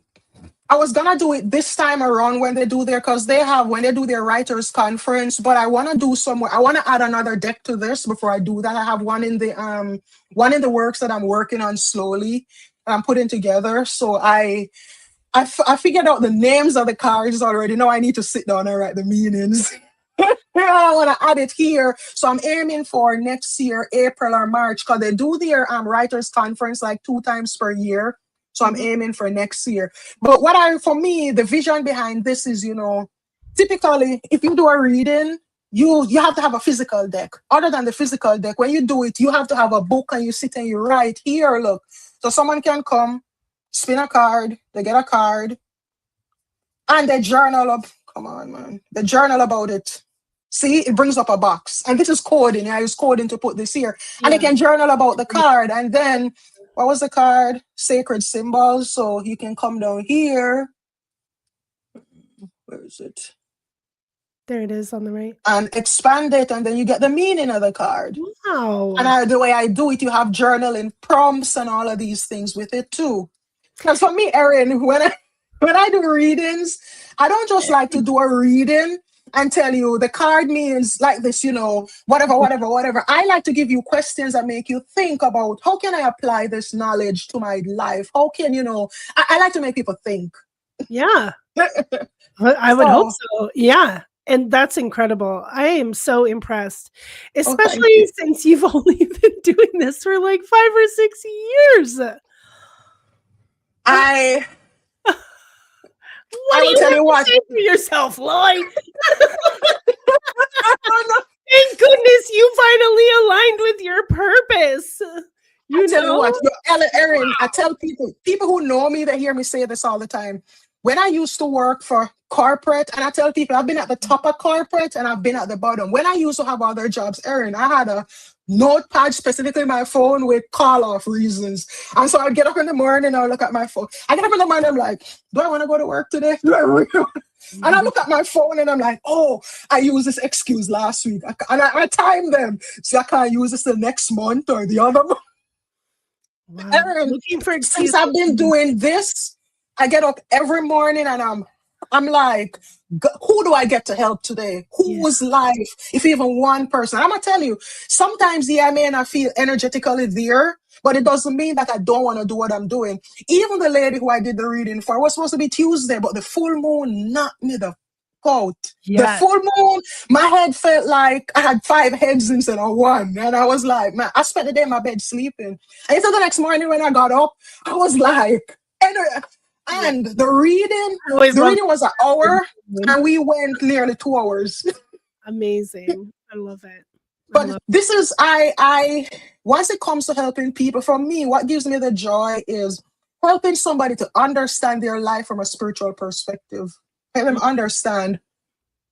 I was gonna do it this time around when they do their because they have when they do their writers conference, but I wanna do somewhere. I wanna add another deck to this before I do that. I have one in the works that I'm working on slowly and I'm putting together. So I figured out the names of the cards already. Now I need to sit down and write the meanings. I want to add it here. So I'm aiming for next year, April or March, because they do their writers conference like 2 times per year. So I'm Mhm. aiming for next year. But for me, the vision behind this is, typically if you do a reading, you have to have a physical deck. Other than the physical deck, when you do it, you have to have a book and you sit and you write here, look. So someone can come, spin a card, they get a card, and they journal up. Come on, man. They journal about it. See, it brings up a box. And this is coding. I use coding to put this here. And they Yeah. can journal about the card. And then, what was the card? Sacred symbols. So you can come down here. Where is it? There it is on the right. And expand it. And then you get the meaning of the card. Wow. And the way I do it, you have journaling prompts and all of these things with it too. Because for me, Erin, when I do readings, I don't just like to do a reading and tell you the card means like this, whatever, whatever, whatever. I like to give you questions that make you think about how can I apply this knowledge to my life? How can, I like to make people think. Yeah. I would hope so. Yeah. And that's incredible. I am so impressed, Thank especially you. since you've only been doing this for like 5 or 6 years. I What I do will you tell have you to what. say for yourself, Lloyd? Thank goodness you finally aligned with your purpose. I You tell you know? what, Erin, I tell people who know me, they hear me say this all the time. When I used to work for corporate, and I tell people I've been at the top of corporate and I've been at the bottom. When I used to have other jobs, Erin, I had a notepad specifically my phone with call off reasons. And so I'd get up in the morning, I'll look at my phone. I get up in the morning, I'm like, do I want to go to work today? Do I really? And I look at my phone and I'm like, oh, I used this excuse last week. And I time them. So I can't use this the next month or the other month. Wow. Erin, Looking for since excuses. I've been doing this, I get up every morning and I'm like, who do I get to help today? Yeah. Whose life? If even one person. I'm gonna tell you, sometimes I may not feel energetically there, but it doesn't mean that I don't want to do what I'm doing. Even the lady who I did the reading for was supposed to be Tuesday, but the full moon knocked me the out. The Yeah. full moon, my head felt like I had 5 heads instead of one. And I was like, man, I spent the day in my bed sleeping. And so the next morning when I got up, I was like, and the reading was an hour and we went nearly 2 hours. Amazing. I love it. But this is, once it comes to helping people, for me, what gives me the joy is helping somebody to understand their life from a spiritual perspective. Help them understand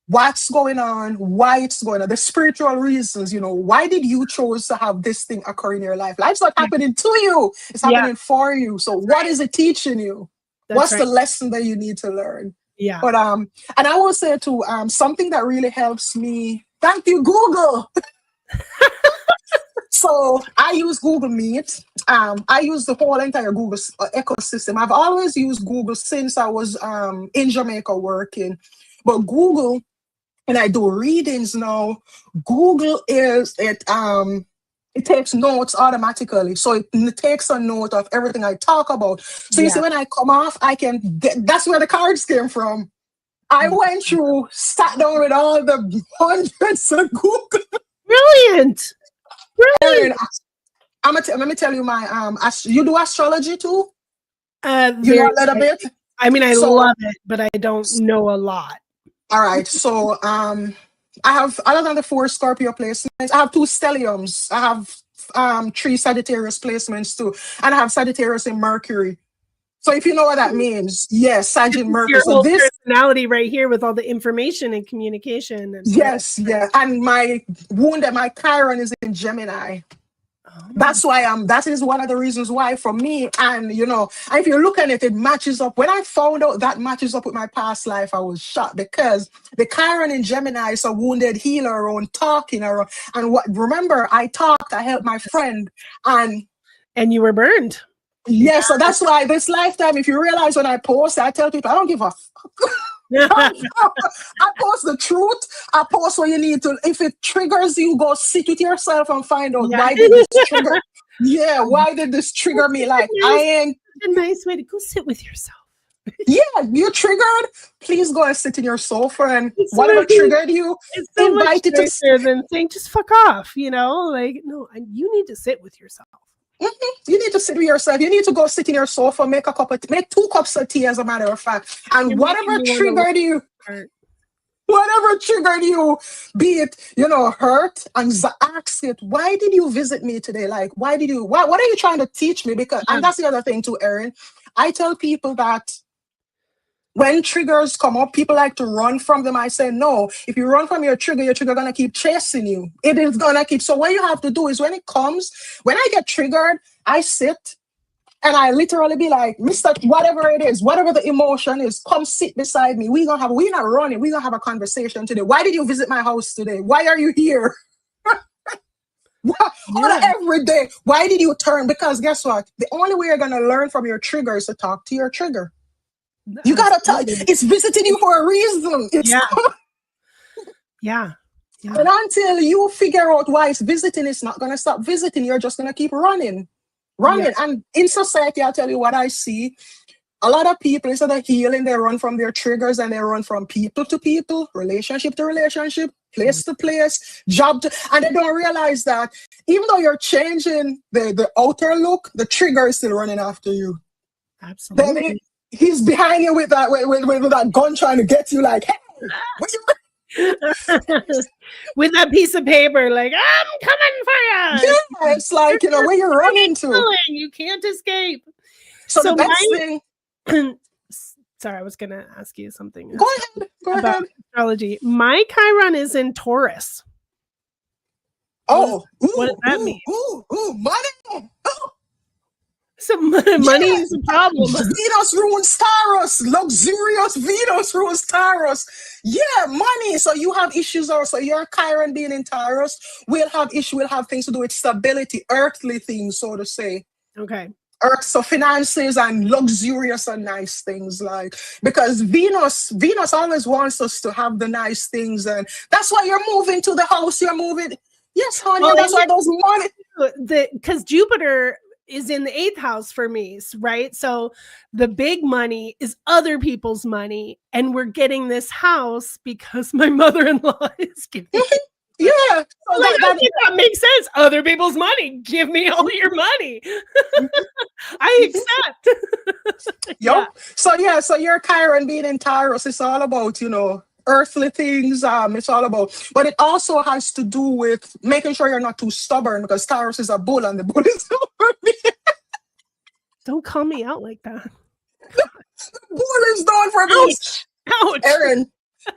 what's going on, why it's going on, the spiritual reasons, why did you choose to have this thing occur in your life? Life's not happening to you, it's happening for you. So what is it teaching you? What's the lesson that you need to learn? Yeah. But and I will say too, something that really helps me, thank you, Google. So I use Google Meet. I use the whole entire Google ecosystem. I've always used Google since I was in Jamaica working. But Google, and I do readings now, Google is it it takes notes automatically. So it takes a note of everything I talk about. So you see, when I come off, that's where the cards came from. I went through, sat down with all the hundreds of Google. Brilliant. Erin, let me tell you my you do astrology too? You know a little bit? I mean, I love it, but I don't know a lot. All right. So I have, other than the 4 Scorpio placements, I have 2 stelliums. I have 3 Sagittarius placements too. And I have Sagittarius in Mercury. So if you know what that means, yes, Sagittarius Mercury. Your whole personality right here with all the information and communication. And yes. And my Chiron is in Gemini. That's why that is one of the reasons why for me, and you know, if you look at it, it matches up. When I found out that matches up with my past life, I was shocked because the Chiron in Gemini is a wounded healer around talking around. And remember, I talked, I helped my friend, and you were burned. Yeah, so that's why this lifetime, if you realize when I post, I tell people I don't give a fuck. I post the truth. I post what you need to. If it triggers you, go sit with yourself and find out why did this trigger. Yeah, why did this trigger me? Like I ain't a nice way to go sit with yourself. Yeah, you triggered. Please go and sit in your sofa and whatever triggered you, invite it to. Than saying just fuck off. You know, like no, you need to sit with yourself. You need to sit with yourself. You need to go sit in your sofa, make 2 cups of tea, as a matter of fact. And whatever triggered you, be it, you know, hurt, and ask it, why did you visit me today? Like, what are you trying to teach me? Because, and that's the other thing too, Erin. I tell people that when triggers come up, people like to run from them. I say, no, if you run from your trigger going to keep chasing you. It is going to keep. So what you have to do is when it comes, when I get triggered, I sit and I literally be like, Mr. Whatever it is, whatever the emotion is, come sit beside me. We're not running. We're going to have a conversation today. Why did you visit my house today? Why are you here? Every day. Why did you turn? Because guess what? The only way you're going to learn from your trigger is to talk to your trigger. You gotta tell it's visiting you for a reason. Yeah. And until you figure out why it's visiting, it's not gonna stop visiting. You're just gonna keep running. Yeah. And in society, I'll tell you what I see. A lot of people, instead of healing, they run from their triggers and they run from people to people, relationship to relationship, place to place, job to, and they don't realize that even though you're changing the outer look, the trigger is still running after you. Absolutely. He's behind you with that gun trying to get you, like, hey, with that piece of paper, like, I'm coming for you. Yeah, it's like, you know, where you're running to. You can't escape. So the best thing. Sorry, I was going to ask you something. Go ahead. Astrology. My Chiron is in Taurus. Oh, what does that mean? Money. So money is a problem. Venus ruins Taurus. Luxurious Venus ruins Taurus. Yeah, money. So you have issues also. Your Chiron being in Taurus will have things to do with stability, earthly things, so to say. Okay. Earth, so finances and luxurious and nice things, like, because Venus always wants us to have the nice things, and that's why you're moving to the house. You're moving. Yes, honey. Well, that's why those money. Because Jupiter is in the 8th house for me, right? So the big money is other people's money, and we're getting this house because my mother-in-law is giving it. Yeah, so that makes sense. Other people's money. Give me all your money. I accept. Yeah. So your Chiron being in Taurus, it's all about, you know, earthly things. It's all about, but it also has to do with making sure you're not too stubborn, because Taurus is a bull and the bull is over me. Don't call me out like that. The bull is down for me. Ouch. Erin,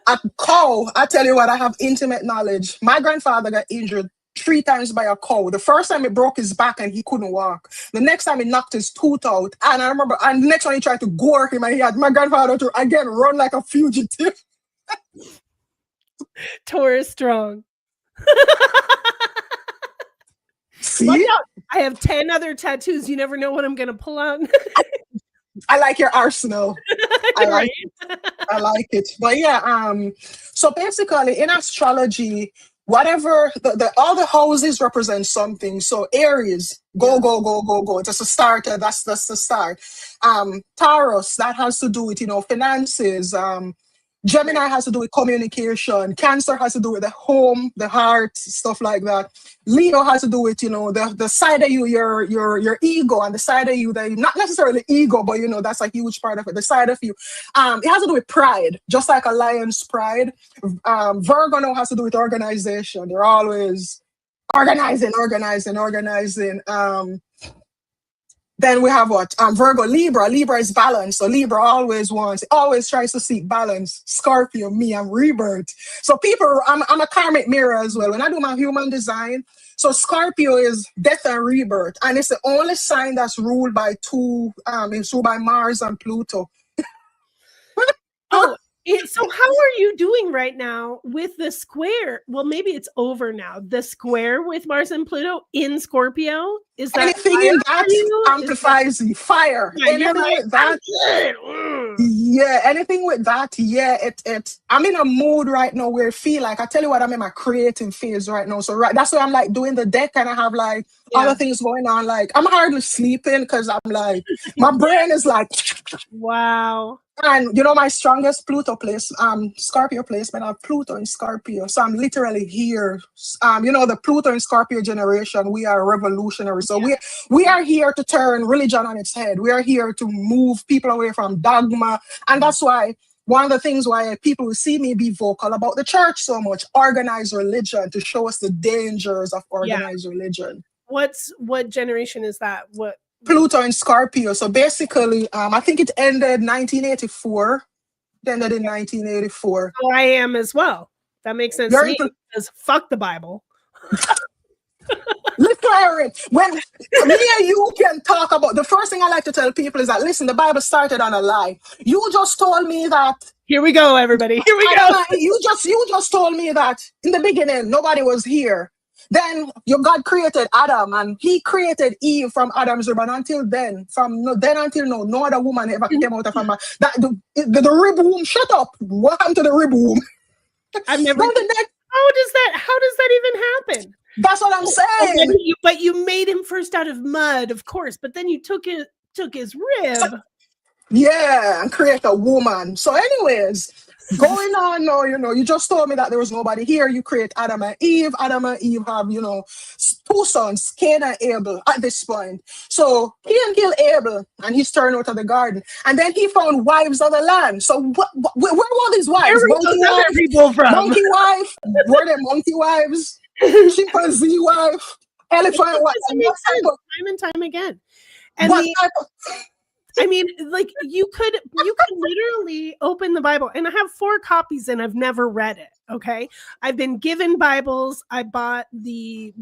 a cow, I tell you what, I have intimate knowledge. My grandfather got injured 3 times by a cow. The first time he broke his back and he couldn't walk. The next time he knocked his tooth out. And I remember, and the next one he tried to gore him, and he had my grandfather to again run like a fugitive. Taurus strong. See? I have 10 other tattoos. You never know what I'm going to pull out. I like your arsenal. I like it. But yeah, so basically in astrology, whatever all the houses represent something. So Aries, go, go, go, go, go. That's a starter. That's the start. Taurus, that has to do with, finances. Gemini has to do with communication. Cancer has to do with the home, the heart, stuff like that. Leo has to do with, the side of you, your ego, and the side of you that not necessarily ego, but that's a huge part of it. The side of you. It has to do with pride, just like a lion's pride. Virgo now has to do with organization. They're always organizing. Then we have what? Virgo, Libra. Libra is balance. So Libra always tries to seek balance. Scorpio, me, I'm rebirth. So people, I'm a karmic mirror as well. When I do my human design, so Scorpio is death and rebirth. And it's the only sign that's ruled by it's ruled by Mars and Pluto. Oh, so how are you doing right now with the square? Well, maybe it's over now. The square with Mars and Pluto in Scorpio, is that anything in that amplifies fire? Yeah, anything with that? Yeah, anything with that? Yeah, I'm in a mood right now where I feel like, I tell you what, I'm in my creative phase right now. So that's why I'm like doing the deck, and I have like other things going on. Like I'm hardly sleeping because I'm like my brain is like wow. And my strongest Scorpio placement, I have Pluto in Scorpio. So I'm literally here. The Pluto in Scorpio generation, we are revolutionary. So we are here to turn religion on its head. We are here to move people away from dogma. And that's why one of the things why people will see me be vocal about the church so much, organized religion, to show us the dangers of organized religion. What generation is that? What? Pluto in Scorpio. So basically, I think it ended 1984. It ended in 1984. Oh, I am as well. That makes sense to me, because fuck the Bible. Listen, when me and you can talk about, the first thing I like to tell people is that, listen, the Bible started on a lie. You just told me that. Here we go, everybody. Here we go. You just told me that in the beginning, nobody was here. Then your God created Adam, and he created Eve from Adam's rib. And until then, until now, no other woman ever came out of a man. The rib womb, shut up. What happened to the rib womb? I've never. How does that even happen? That's what I'm saying. But you made him first out of mud, of course. But then you took his rib. Yeah, and create a woman. So anyways, going on now, you just told me that there was nobody here. You create Adam and Eve. Adam and Eve have, two sons, Cain and Abel at this point. So Cain killed Abel and he's turned out of the garden. And then he found wives of the land. So where were these wives? Monkey wife? Were they monkey wives? Chimpanzee wife? Elephant wife? It makes sense time and time again. And like you could literally open the Bible, and I have 4 copies and I've never read it. Okay. I've been given Bibles. I bought the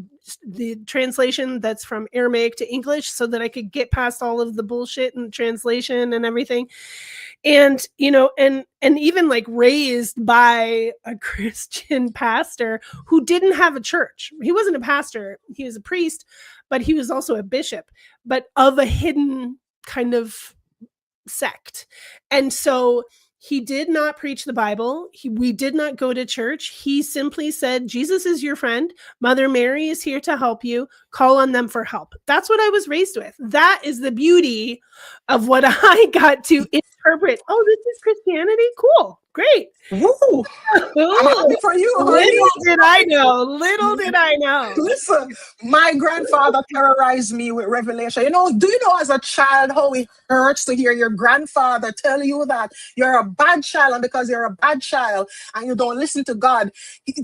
translation that's from Aramaic to English so that I could get past all of the bullshit and translation and everything. And, and even like raised by a Christian pastor who didn't have a church. He wasn't a pastor. He was a priest, but he was also a bishop, but of a hidden kind of sect. And so he did not preach the Bible. We did not go to church. He simply said, Jesus is your friend. Mother Mary is here to help you. Call on them for help. That's what I was raised with. That is the beauty of what I got to interpret. Oh, this is Christianity? Cool. Great. Woo. I'm happy for you. Little did I know. Listen, my grandfather terrorized me with revelation. Do you know as a child how it hurts to hear your grandfather tell you that you're a bad child, and because you're a bad child and you don't listen to God?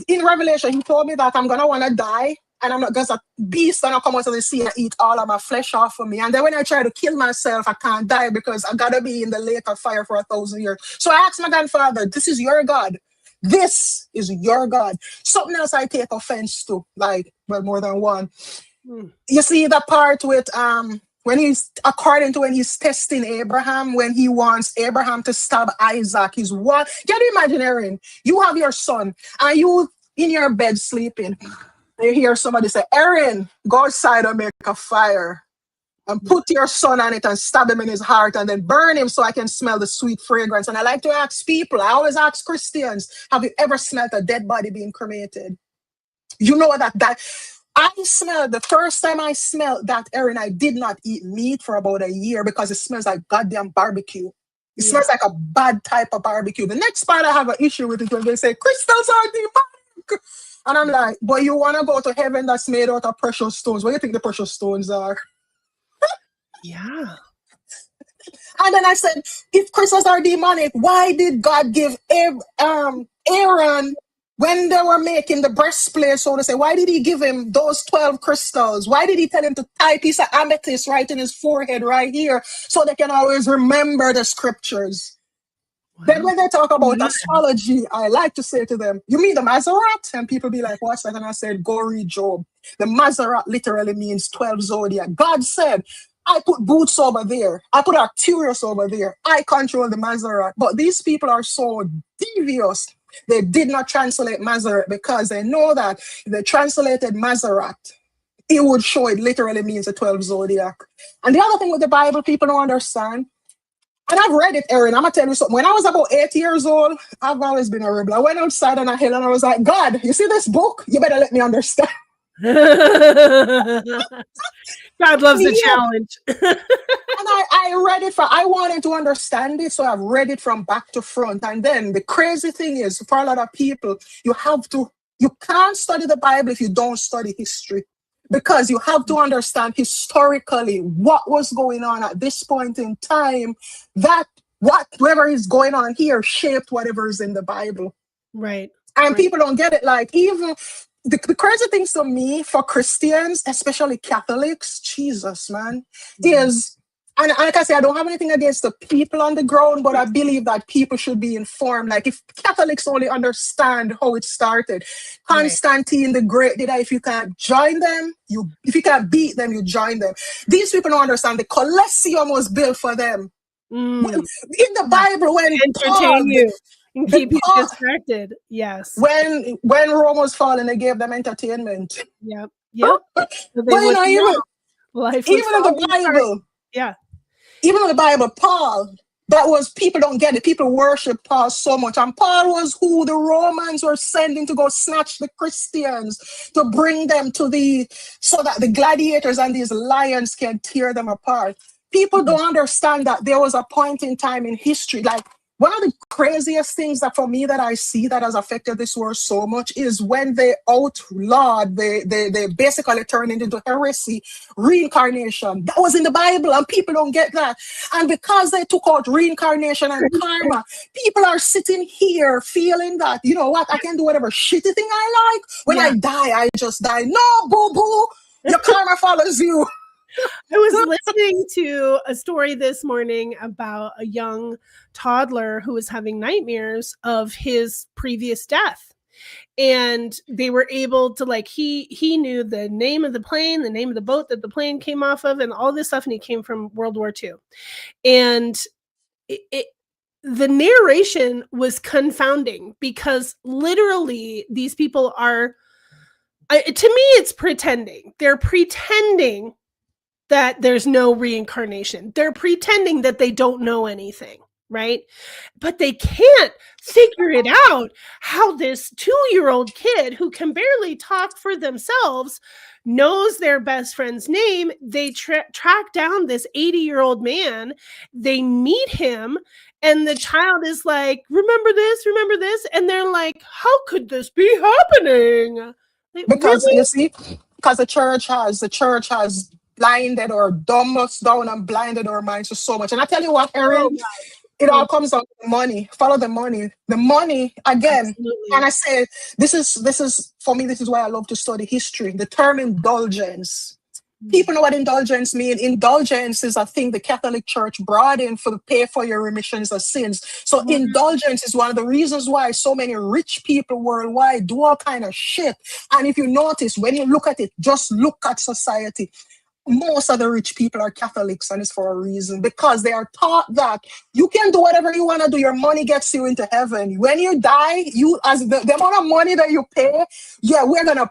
In Revelation, he told me that I'm going to want to die. And I'm not, because a beast gonna come out of the sea and eat all of my flesh off of me. And then when I try to kill myself, I can't die because I gotta be in the lake of fire for 1,000 years. So I asked my grandfather, this is your God. This is your God. Something else I take offense to, more than one. You see the part with when he's testing Abraham, when he wants Abraham to stab Isaac, get you imagining, you have your son and you in your bed sleeping. You hear somebody say, Aaron, go outside and make a fire and put your son on it and stab him in his heart and then burn him so I can smell the sweet fragrance. And I like to ask people, I always ask Christians, have you ever smelled a dead body being cremated? You know that I smelled, the first time I smelled that, Erin, I did not eat meat for about a year because it smells like goddamn barbecue. It Yeah. smells like a bad type of barbecue. The next part I have an issue with is when they say crystals are demonic. And I'm like, but you want to go to heaven that's made out of precious stones. What do you think the precious stones are? Yeah. And then I said, if crystals are demonic, why did God give Aaron, when they were making the breastplate, so to say, why did he give him those 12 crystals? Why did he tell him to tie a piece of amethyst right in his forehead right here so they can always remember the scriptures? Then Wow. when they talk about astrology, I like to say to them, you mean the Maserat? And people be like, what's that? And I said, go read Job. The Maserat literally means 12 zodiac. God said, I put boots over there. I put Arcturus over there. I control the Maserat. But these people are so devious. They did not translate Maserat because they know that if they translated Maserat, it would show it literally means the 12 zodiac. And the other thing with the Bible, people don't understand, and I've read it, Erin. I'm gonna tell you something. When I was about 8 years old, I've always been a rebel. I went outside on a hill and I was like, God, you see this book? You better let me understand. God loves a Yeah. challenge. And I read it I wanted to understand it, so I've read it from back to front. And then the crazy thing is, for a lot of people, you can't study the Bible if you don't study history. Because you have to understand historically what was going on at this point in time, that whatever is going on here shaped whatever is in the Bible. Right. And Right. people don't get it. Like, even the crazy things to me, for Christians, especially Catholics, Jesus, man, is, and like I say, I don't have anything against the people on the ground, but I believe that people should be informed. Like, if Catholics only understand how it started, Right. Constantine the Great did that. If you can't join them, if you can't beat them, you join them. These people don't understand the Colosseum was built for them. In the Bible, when Paul, Entertain you and keep you Paul, distracted. Yes. when Rome was falling, they gave them entertainment. Yep. Yep. So But they you know, wouldn't know. Life was even in the falling apart. Bible, Yeah. even in the Bible, Paul, that was, people don't get it. People worship Paul so much. And Paul was who the Romans were sending to go snatch the Christians, to bring them so that the gladiators and these lions can tear them apart. People don't understand that there was a point in time in history, like, one of the craziest things that for me that I see that has affected this world so much is when they outlawed, they basically turned it into heresy, reincarnation. That was in the Bible, and people don't get that. And because they took out reincarnation and karma, people are sitting here feeling that, you know what, I can do whatever shitty thing I like. When I die, I just die. No, boo-boo, your karma follows you. I was listening to a story this morning about a young toddler who was having nightmares of his previous death. And they were able to, like, he knew the name of the plane, the name of the boat that the plane came off of, and all this stuff. And he came from World War II. And the narration was confounding because literally these people are, to me, it's pretending. They're pretending that there's no reincarnation. They're pretending that they don't know anything, right? But they can't figure it out how this 2-year-old kid who can barely talk for themselves knows their best friend's name. They track down this 80-year-old man. They meet him, and the child is like, remember this, remember this? And they're like, how could this be happening? Like, Because, really? you see, because the church has blinded or dumbed us down and blinded our minds to so much. And I tell you what, Erin, it all comes down to money. Follow the money. The money, again. Absolutely. And I say, this is for me, this is why I love to study history. The term indulgence. People know what indulgence means. Indulgence is a thing the Catholic Church brought in for the pay for your remissions of sins. So indulgence is one of the reasons why so many rich people worldwide do all kind of shit. And if you notice, when you look at it, just look at society. most of the rich people are Catholics, and it's for a reason, because they are taught that you can do whatever you want to do. Your money gets you into heaven. When you die, you, as the amount of money that you pay, yeah, we're gonna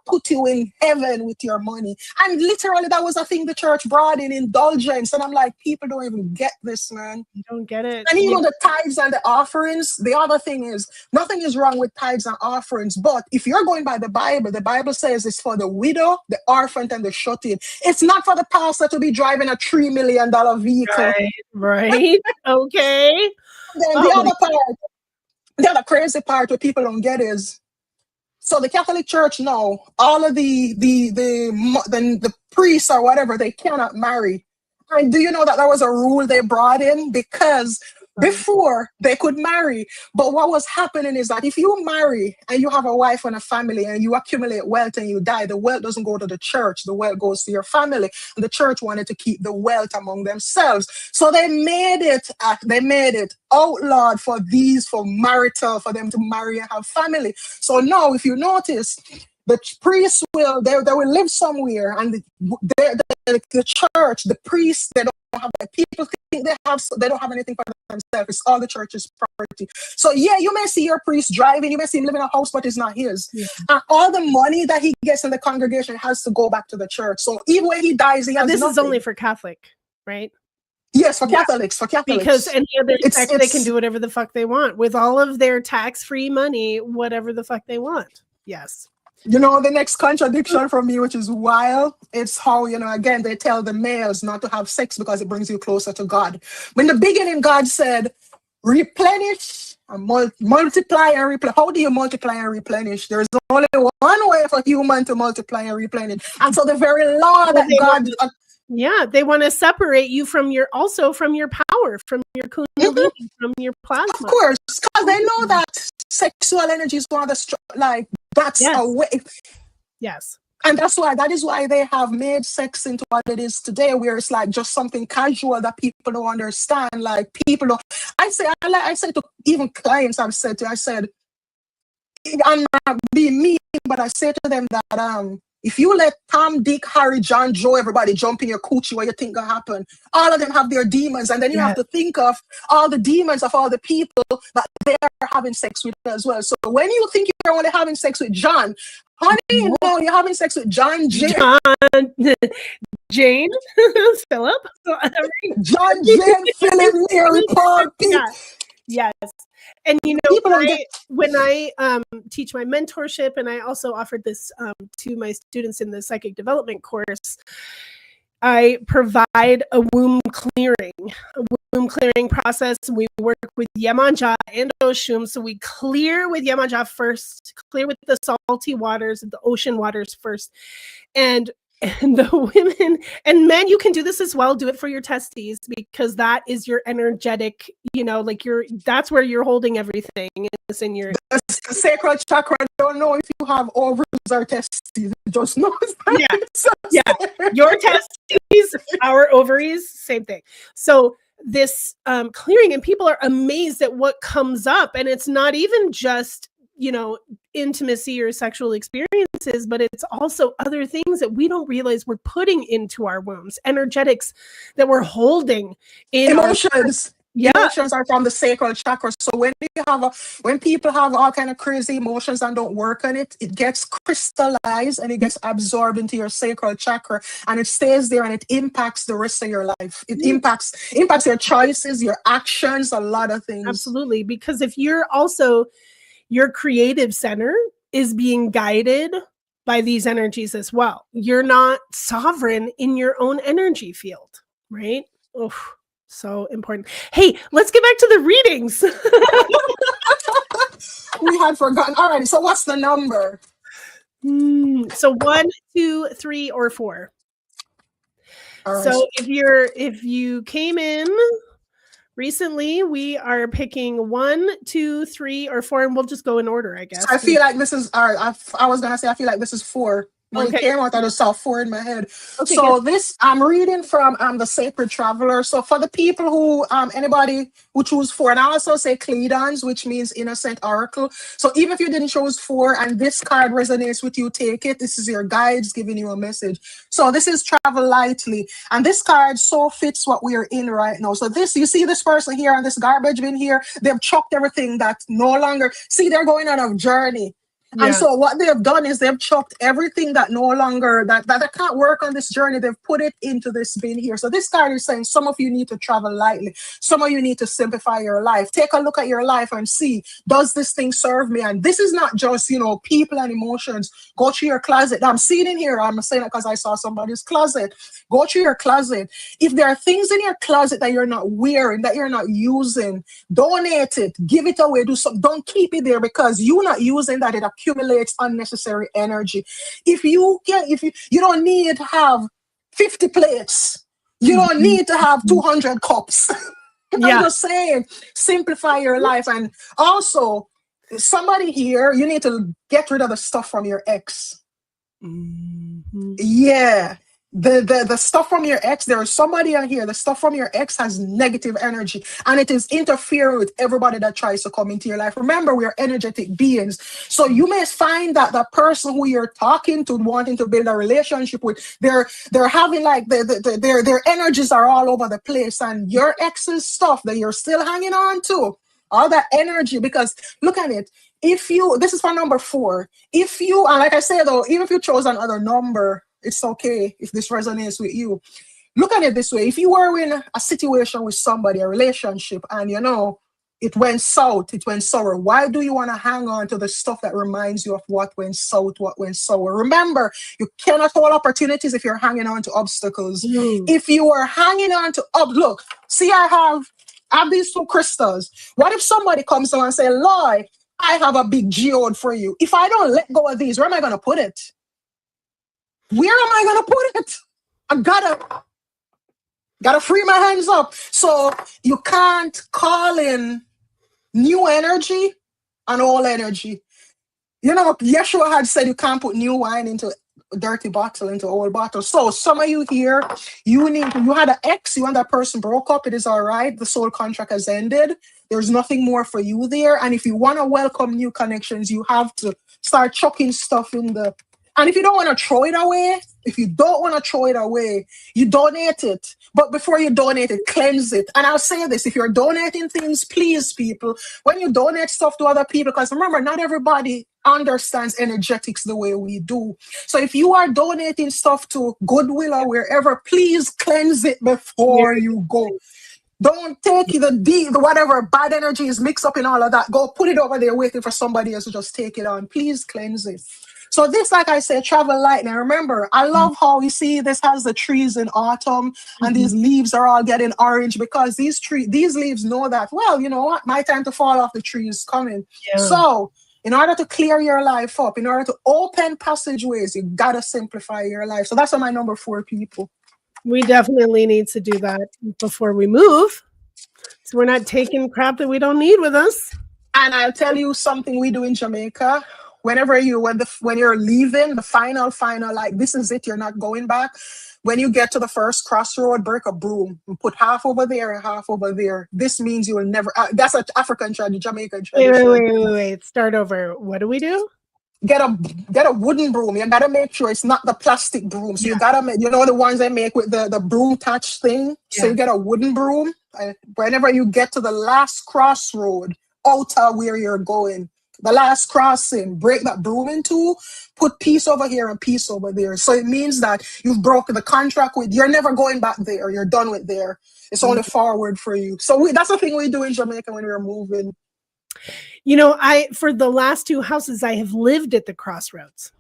put you in heaven with your money. And literally, that was a thing the church brought in, indulgence. And I'm like, people don't even get this, man. You don't get it. And even the tithes and the offerings, the other thing is, nothing is wrong with tithes and offerings. But if you're going by the Bible says it's for the widow, the orphan, and the shut-in. It's not for the pastor to be driving a $3 million vehicle. Right. Okay. Then the other crazy part what people don't get is, so the Catholic Church now, all of the priests or whatever, they cannot marry. And do you know that was a rule they brought in? Because before they could marry, but what was happening is that if you marry and you have a wife and a family and you accumulate wealth and you die, the wealth doesn't go to the church, the wealth goes to your family. And the church wanted to keep the wealth among themselves, so they made it outlawed for marital, for them to marry and have family. So now, if you notice, the priests they will live somewhere, and the church, the priests, they don't have, people think they don't have anything for themselves. It's all the church's property. So yeah, you may see your priest driving, you may see him living in a house, but it's not his. Yeah. And all the money that he gets in the congregation has to go back to the church. So even when he dies, he has this nothing. Is only for Catholic, right? Yes, for Catholics. Because any other sect, they can do whatever the fuck they want with all of their tax-free money, whatever the fuck they want. Yes. You know, the next contradiction from me, which is wild, it's how, again, they tell the males not to have sex because it brings you closer to God. When in the beginning, God said, replenish and multiply and replenish. How do you multiply and replenish? There's only one way for human to multiply and replenish. And so the very law that God... they want to separate you from your power, from your kundalini, from your plasma. Of course, because they know that sexual energy is one of the that's a way. Yes. And that is why they have made sex into what it is today, where it's like just something casual that people don't understand. Like people don't, I say to even clients, I said, I'm not being mean, but I say to them that if you let Tom, Dick, Harry, John, Joe, everybody jump in your coochie, what you think gonna happen? All of them have their demons, and then you have to think of all the demons of all the people that they are having sex with as well. So when you think you're only having sex with John, honey, no, you're having sex with Jane, Philip, John, Jane, Philip, Mary, Paul, Pete. Yes. And when I teach my mentorship, and I also offered this to my students in the psychic development course, I provide a womb clearing process. We work with Yemanja and Oshun. So we clear with Yemanja first, clear with the salty waters, the ocean waters first. And the women and men, you can do this as well. Do it for your testes, because that is your energetic, that's where you're holding everything. It's in your sacral chakra. I don't know if you have ovaries or testes. Just know. Your testes, our ovaries, same thing. So this clearing, and people are amazed at what comes up, and it's not even just intimacy or sexual experiences, but it's also other things that we don't realize we're putting into our wombs, energetics that we're holding in emotions. Emotions are from the sacral chakra. So when people have all kind of crazy emotions and don't work on it, it gets crystallized and it gets absorbed into your sacral chakra, and it stays there, and it impacts the rest of your life. It impacts your choices, your actions, a lot of things. Absolutely. Because if you're also, your creative center is being guided by these energies as well. You're not sovereign in your own energy field, right? Oh, so important. Hey, let's get back to the readings. We had forgotten. All right. So what's the number? So 1, 2, 3, or 4. Right. So if you came in recently, we are picking 1, 2, 3, or 4, and we'll just go in order, I guess. So I feel like this is, I was going to say, I feel like this is 4. When it Okay. came out, I just saw four in my head. Okay, good. So this I'm reading from the Sacred Traveler. So for the people who anybody who choose four, and I also say Cledons, which means innocent oracle. So even if you didn't choose four and this card resonates with you, take it. This is your guides giving you a message. So this is travel lightly, and this card so fits what we are in right now. So this, you see this person here on this garbage bin here, they've chucked everything that no longer see they're going on a journey. And Yeah. so what they have done is they've chucked everything that no longer that can't work on this journey. They've put it into this bin here. So this card is saying some of you need to travel lightly. Some of you need to simplify your life. Take a look at your life and see, does this thing serve me? And this is not just, people and emotions. Go to your closet. I'm seeing in here. I'm saying that because I saw somebody's closet. Go to your closet. If there are things in your closet that you're not wearing, that you're not using, donate it, give it away, do something. Don't keep it there because you're not using that. It accumulates unnecessary energy. If you don't need to have 50 plates, you don't Mhm. need to have 200 cups. I'm Yeah. just saying, simplify your life. And also, somebody here, you need to get rid of the stuff from your ex. Mhm. Yeah. The stuff from your ex, there is somebody on here, the stuff from your ex has negative energy and it is interfering with everybody that tries to come into your life. Remember, we are energetic beings. So you may find that the person who you're talking to, wanting to build a relationship with, they're having like their energies are all over the place, and your ex's stuff that you're still hanging on to, all that energy, because look at it. If you, this is for number four. If you, and like I said though, even if you chose another number, it's okay if this resonates with you. Look at it this way. If you were in a situation with somebody, a relationship, and it went south, it went sour, why do you want to hang on to the stuff that reminds you of what went south, what went sour? Remember, you cannot hold opportunities if you're hanging on to obstacles. Mm. If you are hanging on to, look, see, I have these two crystals. What if somebody comes to and say, Lloyd, I have a big geode for you. If I don't let go of these, where am I going to put it? Where am I going to put it? I gotta free my hands up. So you can't call in new energy and old energy. Yeshua had said you can't put new wine into a dirty bottle, into old bottle. So some of you here, you had an ex, you and that person broke up. It is all right. The soul contract has ended. There's nothing more for you there. And if you want to welcome new connections, you have to start chucking stuff in the. And if you don't want to throw it away, you donate it. But before you donate it, cleanse it. And I'll say this, if you're donating things, please, people, when you donate stuff to other people, because remember, not everybody understands energetics the way we do. So if you are donating stuff to Goodwill or wherever, please cleanse it before Very you go. good. Don't take the whatever bad energy is mixed up in all of that. Go put it over there waiting for somebody else to just take it on. Please cleanse it. So this, like I said, travel light. Now remember, I love how you see this has the trees in autumn and these leaves are all getting orange because these leaves know that, well, you know what, my time to fall off the tree is coming. Yeah. So in order to clear your life up, in order to open passageways, you gotta simplify your life. So that's on my number 4, people. We definitely need to do that before we move. So we're not taking crap that we don't need with us. And I'll tell you something we do in Jamaica. When you're leaving the final, like this is it, you're not going back. When you get to the first crossroad, break a broom and put half over there and half over there. This means you will never. That's an African tradition, Jamaican tradition. Wait. Start over. What do we do? Get a wooden broom. You gotta make sure it's not the plastic broom. So Yeah. you gotta make, the ones they make with the broom touch thing. So Yeah. you get a wooden broom. Whenever you get to the last crossroad, outer where you're going, the last crossing, break that broom in two, put piece over here and piece over there. So it means that you've broken the contract with, you're never going back there. You're done with there. It's only forward for you. So that's the thing we do in Jamaica when we're moving. For the last 2 houses, I have lived at the crossroads.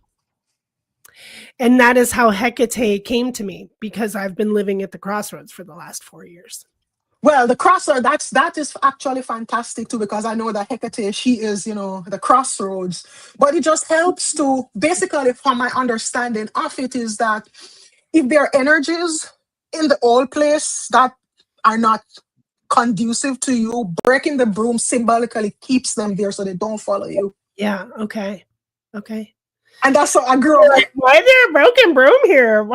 And that is how Hecate came to me, because I've been living at the crossroads for the last 4 years. Well, the crossroad, that is actually fantastic too, because I know that Hecate, she is, the crossroads. But it just helps to, basically, from my understanding of it, is that if there are energies in the old place that are not conducive to you, breaking the broom symbolically keeps them there so they don't follow you. Yeah. Okay. And that's what I grew up like, why is there a broken broom here?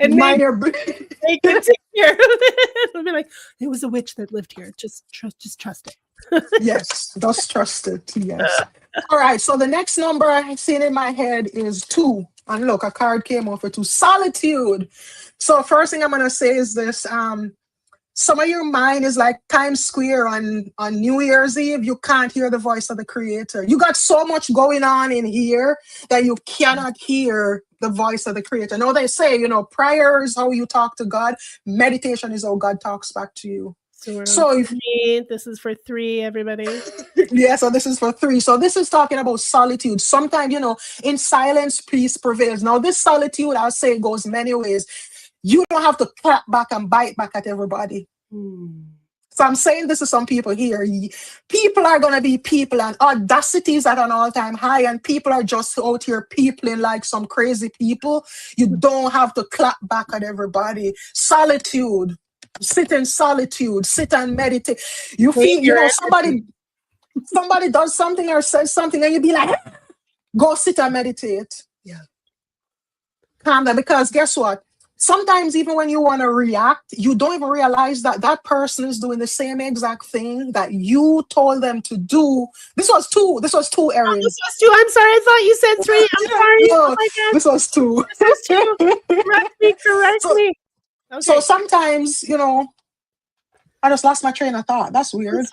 And they continue. I'll be like, it was a witch that lived here. Just trust it. Yes, just trust it. Yes. All right. So the next number I seen in my head is 2. And look, a card came off for 2. Solitude. So first thing I'm gonna say is this. Some of your mind is like Times Square on New Year's Eve. You can't hear the voice of the creator. You got so much going on in here that you cannot hear the voice of the creator. Now they say, prayer is how you talk to God. Meditation is how God talks back to you. So if this is for 3, everybody. Yeah, so this is for 3. So this is talking about solitude. Sometimes, in silence, peace prevails. Now this solitude, I'll say, goes many ways. You don't have to clap back and bite back at everybody. So I'm saying this to some people here. People are going to be people, and audacity is at an all-time high, and people are just out here peopling like some crazy people. You don't have to clap back at everybody. Solitude. Sit in solitude. Sit and meditate. You feel, somebody does something or says something, and you be like, go sit and meditate. Yeah. Calm down, because guess what? Sometimes even when you want to react, you don't even realize that that person is doing the same exact thing that you told them to do. This was 2, Erin. This was 2. I'm sorry. I thought you said 3. I'm sorry. No, oh my God. This was 2. This was 2. Correct me. Okay. So sometimes, I just lost my train of thought. That's weird.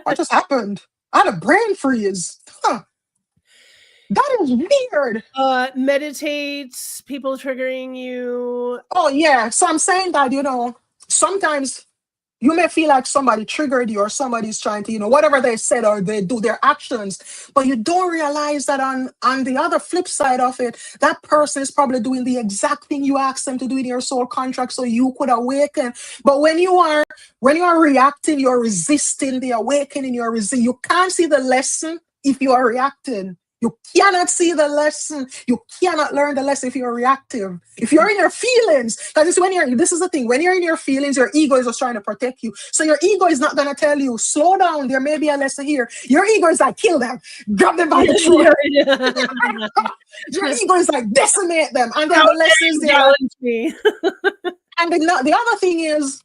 What just happened? I had a brain freeze. Huh. That is weird. Meditate, people triggering you. Oh, yeah. So I'm saying that, sometimes you may feel like somebody triggered you or somebody's trying to, whatever they said or they do their actions, but you don't realize that on the other flip side of it, that person is probably doing the exact thing you asked them to do in your soul contract so you could awaken. But when you are reacting, you're resisting the awakening, you can't see the lesson if you are reacting. You cannot see the lesson. You cannot learn the lesson if you're reactive. If you're in your feelings, because this is the thing, when you're in your feelings, your ego is just trying to protect you. So your ego is not going to tell you, slow down, there may be a lesson here. Your ego is like, kill them, grab them by the throat. Your ego is like, decimate them. And then the lesson is there. And the other thing is,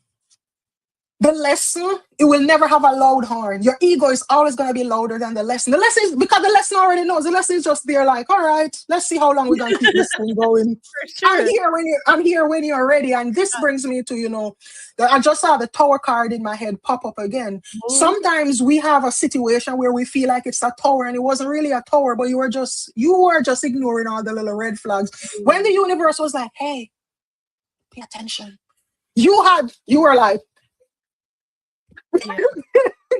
the lesson, it will never have a loud horn. Your ego is always going to be louder than the lesson. The lesson is, because the lesson already knows. The lesson is just there like, all right, let's see how long we're going to keep this thing going. Sure. I'm here when you're ready. And this brings me to, I just saw the tower card in my head pop up again. Sometimes we have a situation where we feel like it's a tower and it wasn't really a tower, but you were just ignoring all the little red flags. When the universe was like, hey, pay attention. You were like, yeah.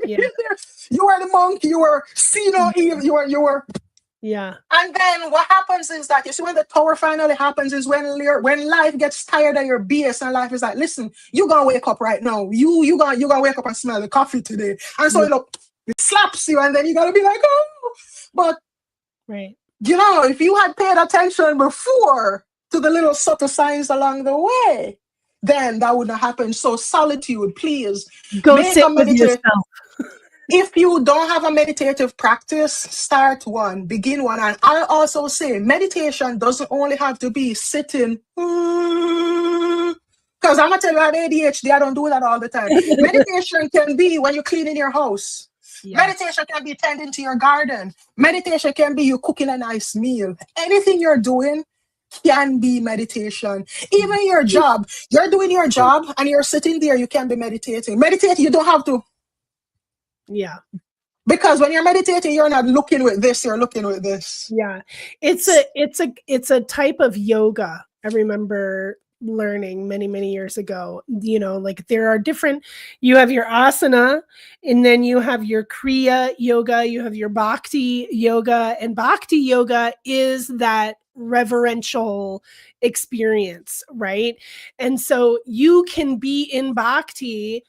You were the monk, you were see no evil, you were yeah. And then what happens is that, you see, when the tower finally happens is when life gets tired of your BS, and life is like, listen, you gonna wake up right now. You gonna wake up and smell the coffee today. And so it slaps you, and then you gotta be like, oh. But right. If you had paid attention before to the little subtle signs along the way, then that wouldn't happen. So solitude, please. Go sit with yourself. If you don't have a meditative practice, start one, begin one. And I'll also say meditation doesn't only have to be sitting. Because I'm going to tell you, I have ADHD, I don't do that all the time. Meditation can be when you're cleaning your house. Yeah. Meditation can be tending to your garden. Meditation can be you cooking a nice meal. Anything you're doing can be meditation. Even your job, you're doing your job and you're sitting there, you can be meditating. Meditating, you don't have to. Yeah. Because when you're meditating, you're not looking with this, you're looking with this. Yeah. It's a type of yoga. I remember learning many years ago, like there are different, you have your asana, and then you have your kriya yoga, you have your bhakti yoga, and bhakti yoga is that reverential experience, right? And so you can be in bhakti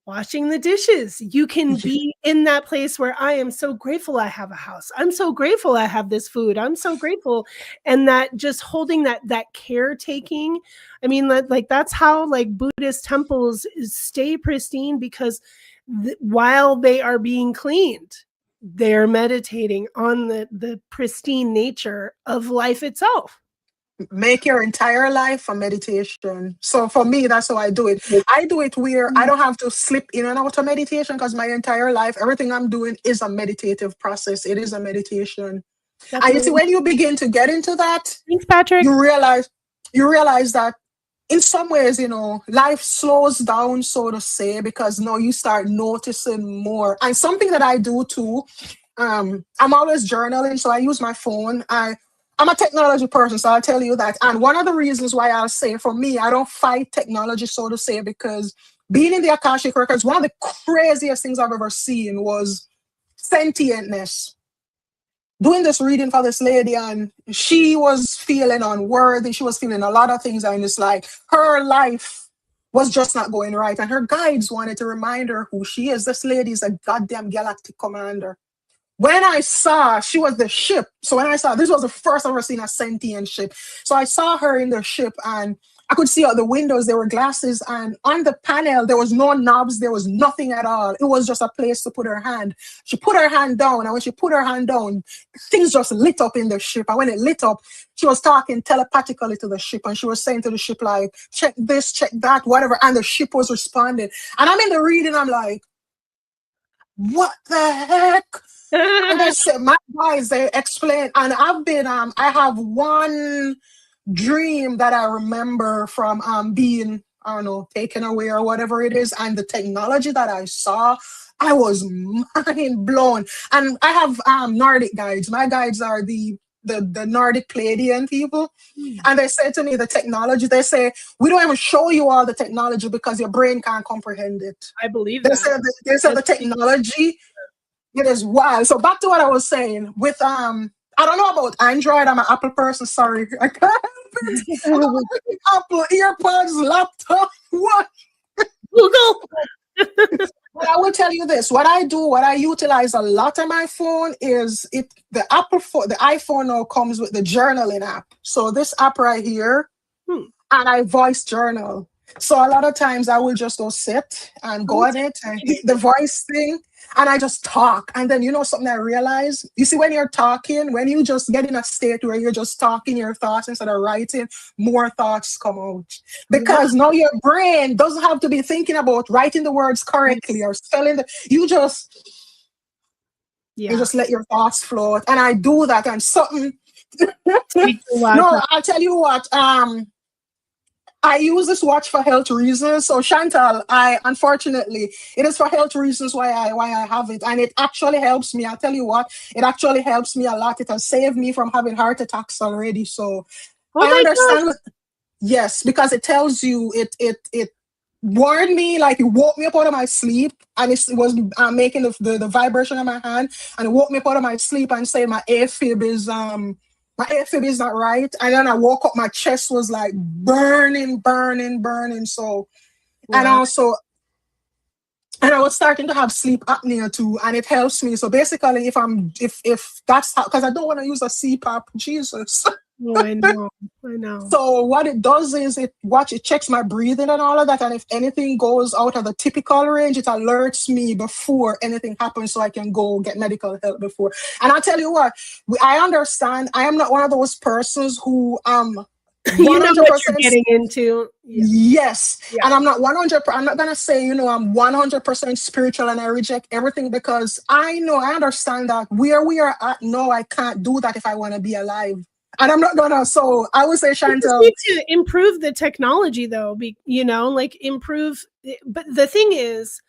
washing the dishes. You can be in that place where I am so grateful I have a house. I'm so grateful I have this food. I'm so grateful. And that just holding that caretaking. I mean, like that's how like Buddhist temples stay pristine, because while they are being cleaned, they're meditating on the pristine nature of life itself. Make your entire life a meditation. So for me, that's how I do it. I do it where I don't have to slip in and out of meditation, because my entire life, everything I'm doing is a meditative process. It is a meditation. That's And you see, when you begin to get into that, thanks, Patrick. you realize that in some ways, life slows down, so to say, because now you start noticing more. And something that I do too, I'm always journaling, so I use my phone. I'm a technology person, so I'll tell you that. And one of the reasons why I'll say, for me, I don't fight technology, so to say, because being in the Akashic records, one of the craziest things I've ever seen was sentientness. Doing this reading for this lady, and she was feeling unworthy. She was feeling a lot of things, and it's like her life was just not going right. And her guides wanted to remind her who she is. This lady is a goddamn galactic commander. When I saw, she was the ship. So when I saw, this was the first I've ever seen a sentient ship. So I saw her in the ship, and I could see out the windows, there were glasses, and on the panel, there was no knobs, there was nothing at all. It was just a place to put her hand. She put her hand down, and when she put her hand down, things just lit up in the ship. And when it lit up, she was talking telepathically to the ship, and she was saying to the ship, like, check this, check that, whatever. And the ship was responding. And I'm in the reading, I'm like, what the heck? And they said, my guys, they explain, and I have one dream that I remember from being, I don't know, taken away or whatever it is, and the technology that I saw, I was mind blown. And I have Nordic guides. My guides are the Nordic Pleiadian people. And they said to me, the technology, they say, we don't even show you all the technology because your brain can't comprehend it. I believe they that. They said the technology, it is wild. So back to what I was saying with I don't know about Android. I'm an Apple person. Sorry, I can't help it. Apple earpods, laptop, what? Google. But I will tell you this: what I do, what I utilize a lot on my phone is the iPhone now comes with the journaling app. So this app right here, and I voice journal. So a lot of times I will just go sit and go on it and hit the voice thing, and I just talk. And then, something I realize, you see, when you're talking, when you just get in a state where you're just talking your thoughts instead of writing, more thoughts come out. Because now your brain doesn't have to be thinking about writing the words correctly or spelling you just let your thoughts float. And I do that, and something no, I'll tell you what, I use this watch for health reasons. So Chantal, unfortunately, it is for health reasons why I have it. And it actually helps me. I'll tell you what, it actually helps me a lot. It has saved me from having heart attacks already. So I understand. Yes, because it tells you, it warned me, like it woke me up out of my sleep, and it was making the vibration of my hand, and it woke me up out of my sleep and saying my AFib is not right. And then I woke up, my chest was like burning. So, and also, and I was starting to have sleep apnea too, and it helps me. So basically, if that's how, because I don't want to use a CPAP, Jesus. Oh, I know. So what it does is it checks my breathing and all of that, and if anything goes out of the typical range, it alerts me before anything happens, so I can go get medical help before. And I'll tell you what, I understand. I am not one of those persons who you know what you're getting into. Yes. And I'm not 100. I'm not gonna say I'm 100% spiritual and I reject everything, because I understand that where we are at now, I can't do that if I want to be alive. And I'm not gonna. So I would say, Chantal, need to improve the technology, though. Improve. But the thing is,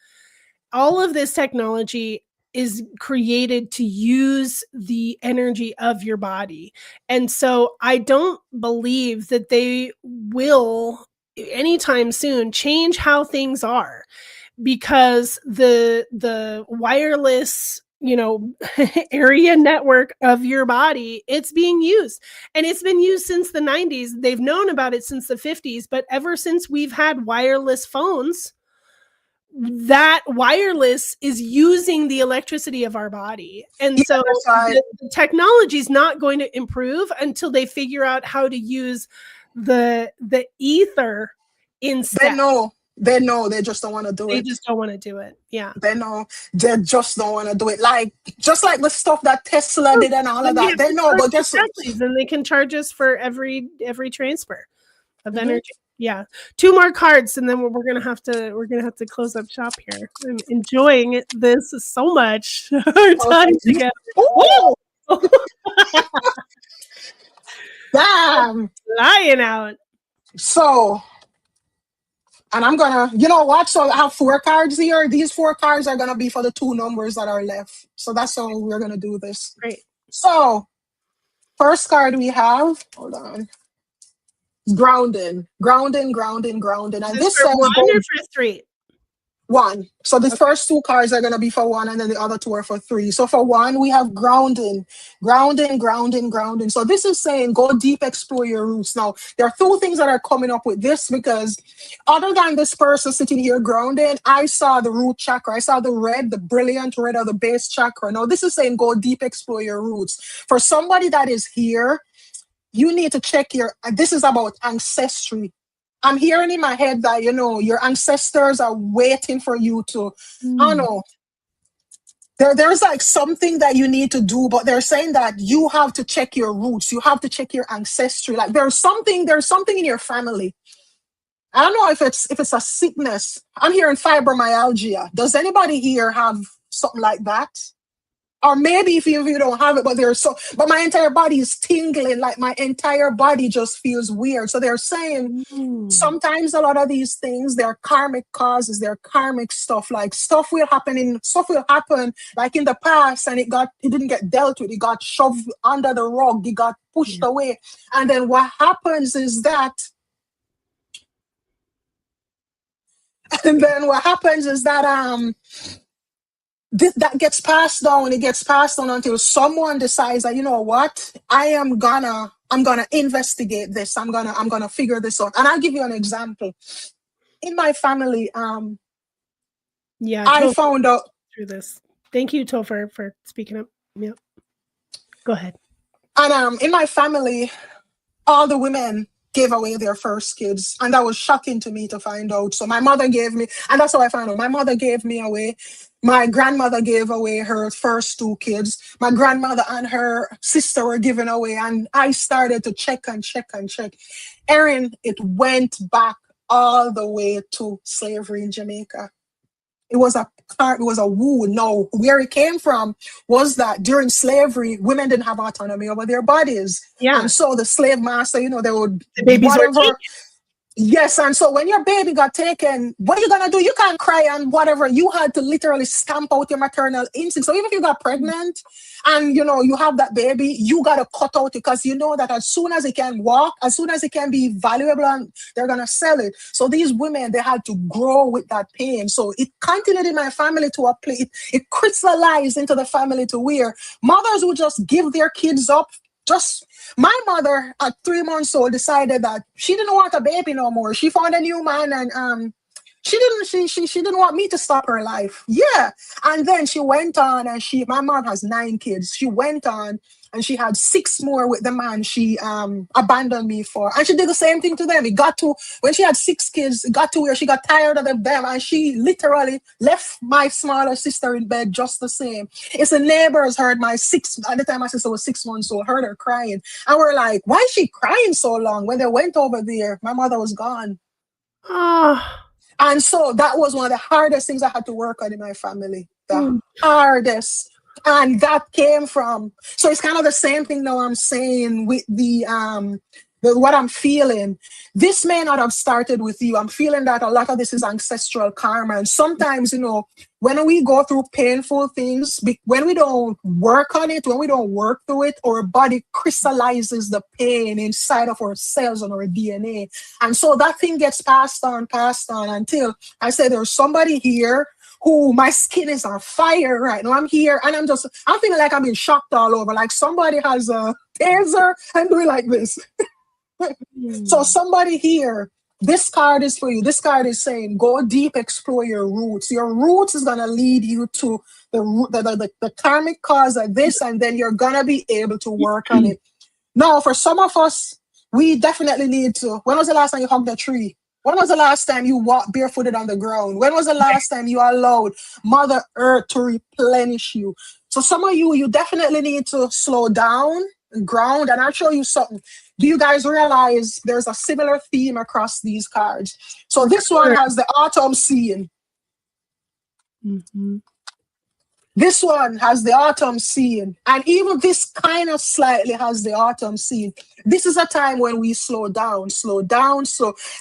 all of this technology is created to use the energy of your body, and so I don't believe that they will anytime soon change how things are, because the wireless area network of your body, it's being used, and it's been used since the 90s. They've known about it since the 50s, but ever since we've had wireless phones, that wireless is using the electricity of our body. And so the technology is not going to improve until they figure out how to use the ether instead. They know, they just don't want to do They it. just don't want to do it. Yeah. They know, they just don't want to do it. Like, just like the stuff that Tesla did and all of that. They know, but just exactly. Then they can charge us for every transfer of Mhm. energy. Yeah. 2 more cards and then we're gonna have to close up shop here. I'm enjoying this so much. Our time together. Ooh, damn. Lying out. So, and I'm gonna, you know what? So I have 4 cards here. These 4 cards are gonna be for the 2 numbers that are left. So that's how we're gonna do this. Great. So, first card we have, hold on, grounding, grounding, grounding, grounding. And this for says 1 go or for 3? 1. So the first 2 cards are going to be for 1 and then the other 2 are for 3. So for 1, we have grounding, grounding, grounding, grounding. So this is saying go deep, explore your roots. Now, there are 2 things that are coming up with this because other than this person sitting here grounded, I saw the root chakra. I saw the red, the brilliant red of the base chakra. Now, this is saying go deep, explore your roots. For somebody that is here, you need to check this is about ancestry. I'm hearing in my head that, your ancestors are waiting for you to, I don't know, there's like something that you need to do, but they're saying that you have to check your roots. You have to check your ancestry. Like there's something in your family. I don't know if it's a sickness. I'm hearing fibromyalgia. Does anybody here have something like that? Or maybe if you don't have it, but my entire body is tingling, like my entire body just feels weird. So they're saying sometimes a lot of these things, they're karmic causes, they're karmic stuff. Like stuff will happen like in the past, and it didn't get dealt with. It got shoved under the rug. It got pushed away. And then what happens is that that gets passed down. It gets passed on until someone decides that, you know what, I'm gonna investigate this. I'm gonna figure this out. And I'll give you an example. In my family, I found out through this. Thank you, Topher, for speaking up. Yep. Go ahead. And in my family, all the women gave away their first kids, and that was shocking to me to find out. So my mother gave me, and that's how I found out. My mother gave me away. My grandmother gave away her first 2 kids. My grandmother and her sister were given away, and I started to check and check and check. Erin, it went back all the way to slavery in Jamaica. It was a wound. No, where it came from was that during slavery, women didn't have autonomy over their bodies. Yeah. And so the slave master, they would, the babies were taken. Yes, and so when your baby got taken, what are you gonna do? You can't cry and whatever. You had to literally stamp out your maternal instinct. So even if you got pregnant and you have that baby, you gotta cut out, because you know that as soon as it can walk, as soon as it can be valuable, and they're gonna sell it. So these women, they had to grow with that pain. So it continued in my family to a place. It crystallized into the family to where mothers would just give their kids up. My mother at 3 months old decided that she didn't want a baby no more. She found a new man, and she didn't want me to stop her life. Yeah. And then she went on, and my mom has 9 kids. She went on and she had 6 more with the man she abandoned me for. And she did the same thing to them. It got to, when she had 6 kids, it got to where she got tired of them, and she literally left my smaller sister in bed just the same. It's the neighbors heard at the time my sister was 6 months old, heard her crying. And we're like, why is she crying so long? When they went over there, my mother was gone. And so that was one of the hardest things I had to work on in my family. The hardest. And that came from, so it's kind of the same thing now I'm saying with the what I'm feeling. This may not have started with you. I'm feeling that a lot of this is ancestral karma. And sometimes, when we go through painful things, when we don't work on it, when we don't work through it, our body crystallizes the pain inside of our cells and our DNA. And so that thing gets passed on until I say there's somebody here who my skin is on fire right now. I'm here and I'm feeling like I'm being shocked all over. Like somebody has a taser and doing like this. So somebody here, this card is for you. This card is saying, go deep, explore your roots. Your roots is going to lead you to the karmic cause of this, and then you're going to be able to work on it. Now, for some of us, we definitely need to. When was the last time you hugged a tree? When was the last time you walked barefooted on the ground? When was the last time you allowed Mother Earth to replenish you? So some of you definitely need to slow down and ground. And I'll show you something. Do you guys realize there's a similar theme across these cards? So this one has the autumn scene. Mm-hmm. This one has the autumn scene. And even this kind of slightly has the autumn scene. This is a time when we slow down.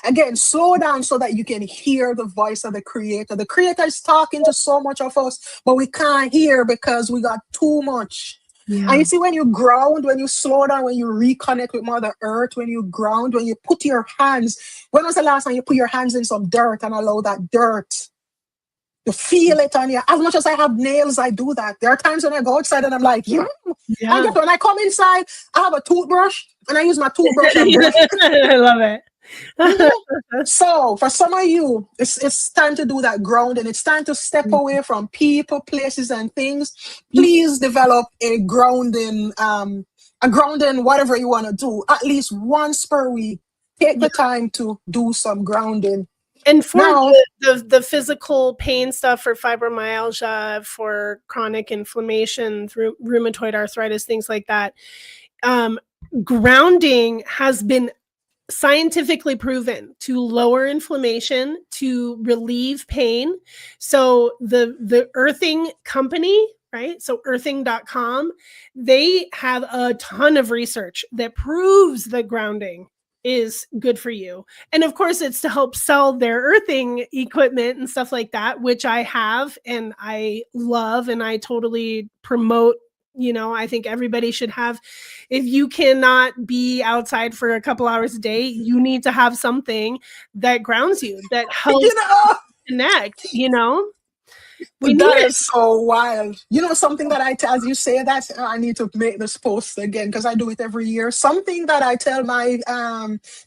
Again, slow down so that you can hear the voice of the Creator. The Creator is talking to so much of us, but we can't hear because we got too much. Yeah. And you see, when you ground, when you slow down, when you reconnect with Mother Earth, when you ground, when you put your hands, when was the last time you put your hands in some dirt and allow that dirt to feel it on you? As much as I have nails, I do that. There are times when I go outside and I'm like, yeah. And guess when I come inside, I have a toothbrush and I use my toothbrush and brush. I love it. So for some of you, it's time to do that grounding. It's time to step away from people, places, and things. Please develop a grounding, whatever you want to do, at least once per week. Take the time to do some grounding. And for the physical pain stuff, for fibromyalgia, for chronic inflammation, through rheumatoid arthritis, things like that, grounding has been scientifically proven to lower inflammation, to relieve pain. So the earthing company, right? So earthing.com, they have a ton of research that proves that grounding is good for you. And of course, it's to help sell their earthing equipment and stuff like that, which I have and I love and I totally promote. You know, I think everybody should have. If you cannot be outside for a couple hours a day, you need to have something that grounds you, that helps connect, That is so wild. You know, something that I tell, as you say that, I need to make this post again because I do it every year. Something that I tell my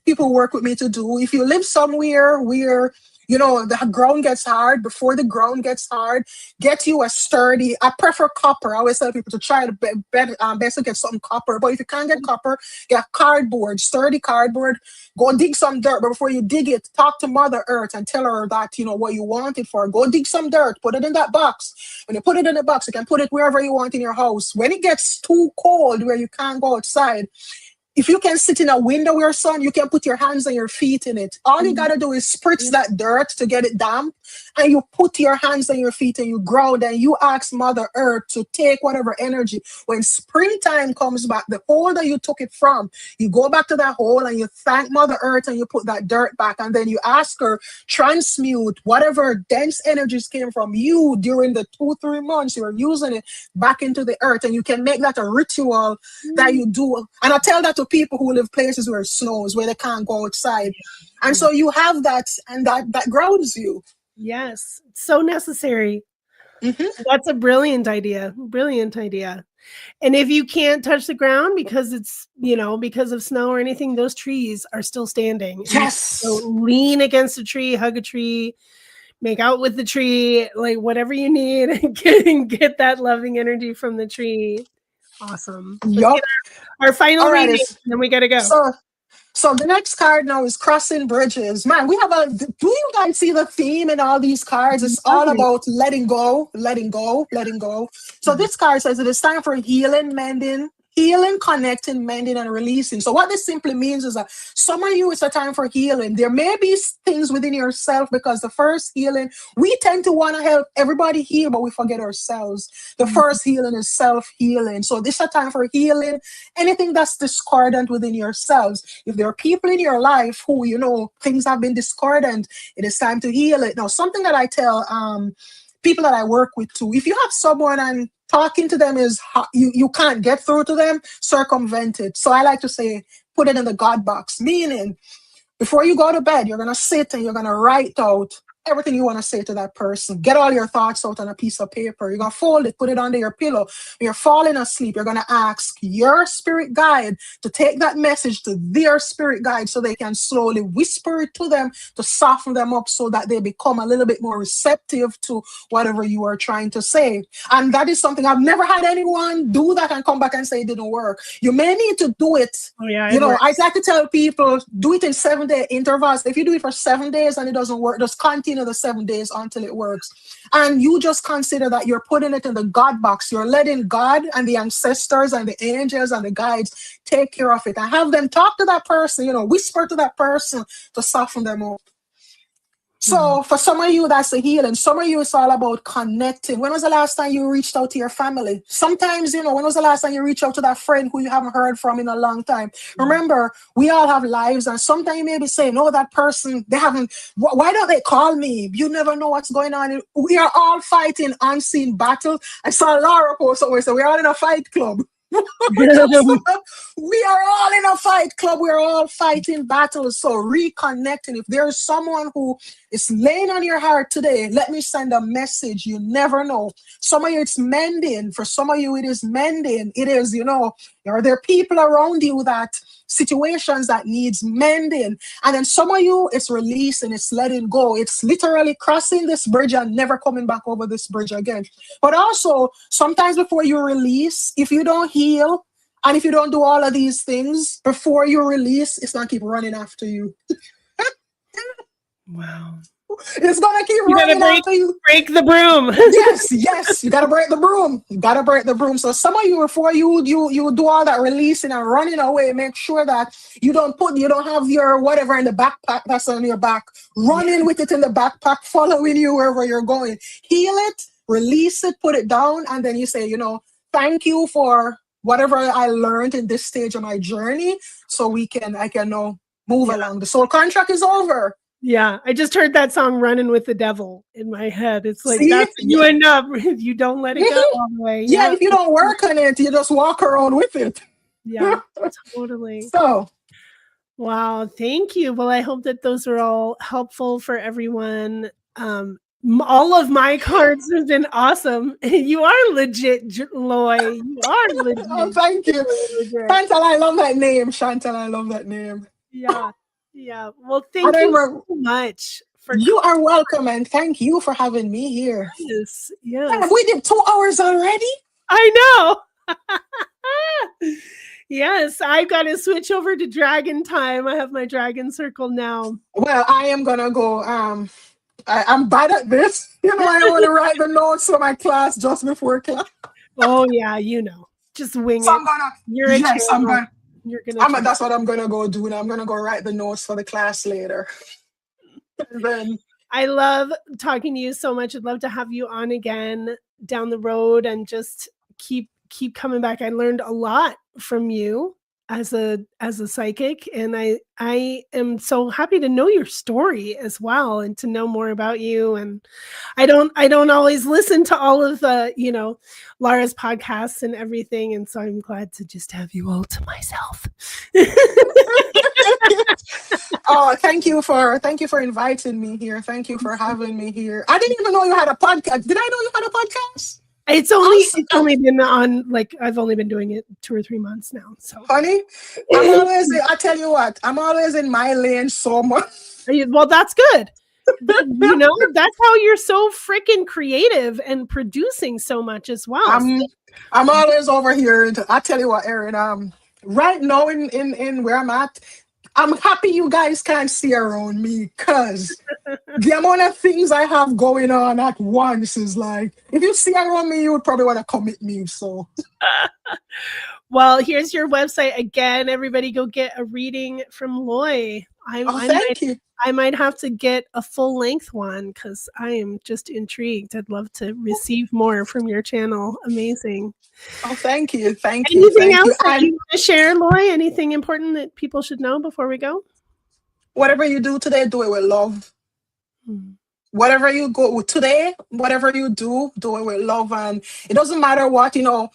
people who work with me to do: if you live somewhere where the ground gets hard, before the ground gets hard, get you a sturdy, I prefer copper. I always tell people to try to best to get something copper. But if you can't get copper, get cardboard, sturdy cardboard. Go dig some dirt. But before you dig it, talk to Mother Earth and tell her that, what you want it for. Go dig some dirt, put it in that box. When you put it in the box, you can put it wherever you want in your house. When it gets too cold where you can't go outside, if you can sit in a window where sun, you can put your hands and your feet in it. All you got to do is spritz that dirt to get it damp, and you put your hands and your feet and you ground and you ask Mother Earth to take whatever energy. When springtime comes back, the hole that you took it from, you go back to that hole and you thank Mother Earth and you put that dirt back, and then you ask her, transmute whatever dense energies came from you during the 2-3 months you were using it back into the earth. And you can make that a ritual that you do. And I tell that to people who live places where it snows, where they can't go outside. And so you have that, and that grounds you. Yes, so necessary. That's a brilliant idea. And if you can't touch the ground because it's, because of snow or anything, those trees are still standing. Yes. So lean against a tree, hug a tree, make out with the tree, like whatever you need, and get that loving energy from the tree. Awesome. Yup. Our final reading, then we got to go. So the next card now is crossing bridges. Man, do you guys see the theme in all these cards? It's all about letting go. So this card says it is time for healing, mending, connecting, mending, and releasing. So what this simply means is that some of you, it's a time for healing. There may be things within yourself, because the first healing, we tend to want to help everybody heal, but we forget ourselves. The first healing is self-healing. So this is a time for healing anything that's discordant within yourselves. If there are people in your life who, things have been discordant, it is time to heal it. Now, something that I tell people that I work with too, if you have someone and talking to them is you can't get through to them, circumvent it. So I like to say, put it in the God box, meaning before you go to bed, you're going to sit and you're going to write out everything you want to say to that person. Get all your thoughts out on a piece of paper. You're going to fold it, put it under your pillow. When you're falling asleep, you're going to ask your spirit guide to take that message to their spirit guide so they can slowly whisper it to them to soften them up so that they become a little bit more receptive to whatever you are trying to say. And that is something I've never had anyone do that and come back and say it didn't work. You may need to do it. Oh, yeah, you know, I like to tell people, do it in 7-day intervals. If you do it for 7 days and it doesn't work, just continue the 7 days until it works. And you just consider that you're putting it in the God box. You're letting God and the ancestors and the angels and the guides take care of it and have them talk to that person, you know, whisper to that person to soften them up. So for some of you, that's the healing. Some of you, it's all about connecting. When was the last time you reached out to your family? Sometimes, you know, when was the last time you reached out to that friend who you haven't heard from in a long time? Remember, we all have lives, and sometimes you may be saying, no, that person, they haven't, why don't they call me? You never know what's going on. We are all fighting unseen battles. I saw Laura post somewhere, so we're all in a fight club. We are all in a fight club. We're all fighting battles. So reconnecting. If there's someone who is laying on your heart today, let me send a message. You never know. Some of you, it's mending. For some of you, it is mending. It is, you know, are there people around you that situations that needs mending? And then some of you, it's releasing, it's letting go. It's literally crossing this bridge and never coming back over this bridge again. But also, sometimes before you release, if you don't heal, and if you don't do all of these things before you release, it's going to keep running after you. Wow. It's going to keep running after you. Break the broom. Yes. You got to break the broom. You got to break the broom. So some of you, before you do all that releasing and running away, make sure that you don't have your whatever in the backpack that's on your back, running with it in the backpack, following you wherever you're going. Heal it, release it, put it down, and then you say, you know, thank you for whatever I learned in this stage of my journey, so I can now move along. The soul contract is over. Yeah, I just heard that song "Running with the Devil" in my head. It's like that's you end up. You don't let it go all the way. Yeah, if you don't work on it, you just walk around with it. Yeah, totally. So, wow, thank you. Well, I hope that those are all helpful for everyone. All of my cards have been awesome. You are legit, Loy. You are legit. Oh, thank you. Chantal, I love that name. Chantal, I love that name. Yeah. Well, thank you so much. You are welcome, and thank you for having me here. Yes. Yeah, we did 2 hours already. I know. Yes, I've got to switch over to dragon time. I have my dragon circle now. Well, I am gonna go. I'm bad at this. You know, I want to write the notes for my class just before class. Oh yeah, you know, just wing so it. That's what I'm gonna go do. Now I'm gonna go write the notes for the class later. Then I love talking to you so much. I'd love to have you on again down the road and just keep coming back. I learned a lot from you as a psychic, and I am so happy to know your story as well and to know more about you. And I don't always listen to all of the, you know, Lara's podcasts and everything, and so I'm glad to just have you all to myself. Oh, thank you for inviting me here. Thank you for having me here. I didn't even know you had a podcast. Did I know you had a podcast? It's only been on, like, I've only been doing it 2 or 3 months now. So, honey, I tell you what, I'm always in my lane so much. Well, that's good. You know, that's how you're so freaking creative and producing so much as well. I'm always over here. I tell you what, Erin, right now in where I'm at, I'm happy you guys can't see around me, because the amount of things I have going on at once is like, if you see around me, you would probably want to commit me. So, well, here's your website again. Everybody, go get a reading from Loy. Thank you. I might have to get a full length one because I am just intrigued. I'd love to receive more from your channel. Amazing. Oh, thank you. Anything else that you want to share, Loy? Anything important that people should know before we go? Whatever you do today, do it with love. Whatever you go with today, whatever you do it with love. And it doesn't matter what, you know.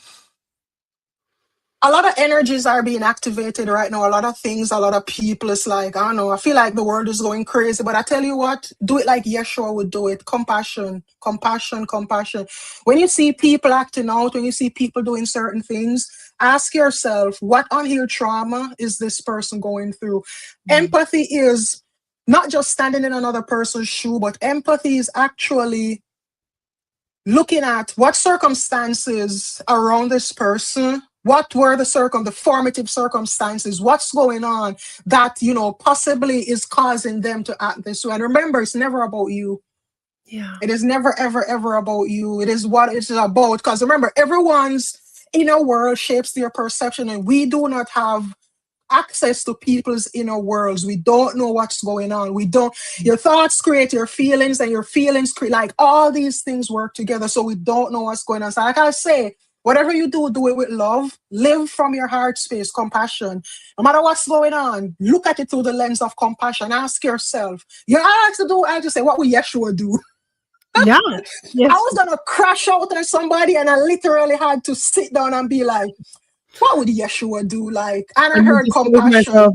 A lot of energies are being activated right now. A lot of things, a lot of people. It's like, I don't know, I feel like the world is going crazy. But I tell you what, do it like Yeshua would do it. Compassion, compassion, compassion. When you see people acting out, when you see people doing certain things, ask yourself, what unhealed trauma is this person going through? Empathy is not just standing in another person's shoe, but empathy is actually looking at what circumstances around this person, what were the formative circumstances, what's going on that, possibly is causing them to act this way. And remember, it's never about you. Yeah. It is never, ever, ever about you. It is what it's about. Because remember, everyone's inner world shapes their perception, and we do not have access to people's inner worlds. We don't know what's going on. Your thoughts create your feelings, and your feelings create, like, all these things work together. So we don't know what's going on. So like I say, whatever you do, do it with love. Live from your heart space, compassion. No matter what's going on, look at it through the lens of compassion. Ask yourself. I just say, what would Yeshua do? Yeah. Yes. I was gonna crash out on somebody, and I literally had to sit down and be like, what would Yeshua do? Like, and I heard compassion.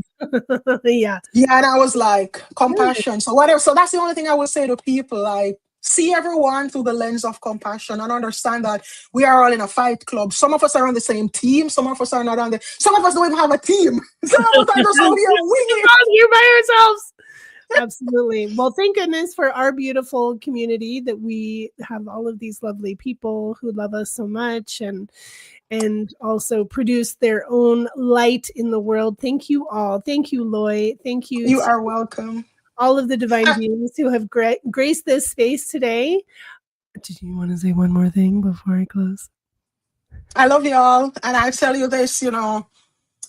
Yeah. Yeah, and I was like, compassion. So whatever. So that's the only thing I would say to people. Like, see everyone through the lens of compassion and understand that we are all in a fight club. Some of us are on the same team. Some of us are not on the. Some of us don't even have a team. Some of us are just out here winging. You're by ourselves. Absolutely. Well, thank goodness for our beautiful community that we have all of these lovely people who love us so much and also produce their own light in the world. Thank you all. Thank you, Loy. Thank you. You are welcome. All of the divine beings who have graced this space today. Did you want to say one more thing before I close? I love you all. And I tell you this,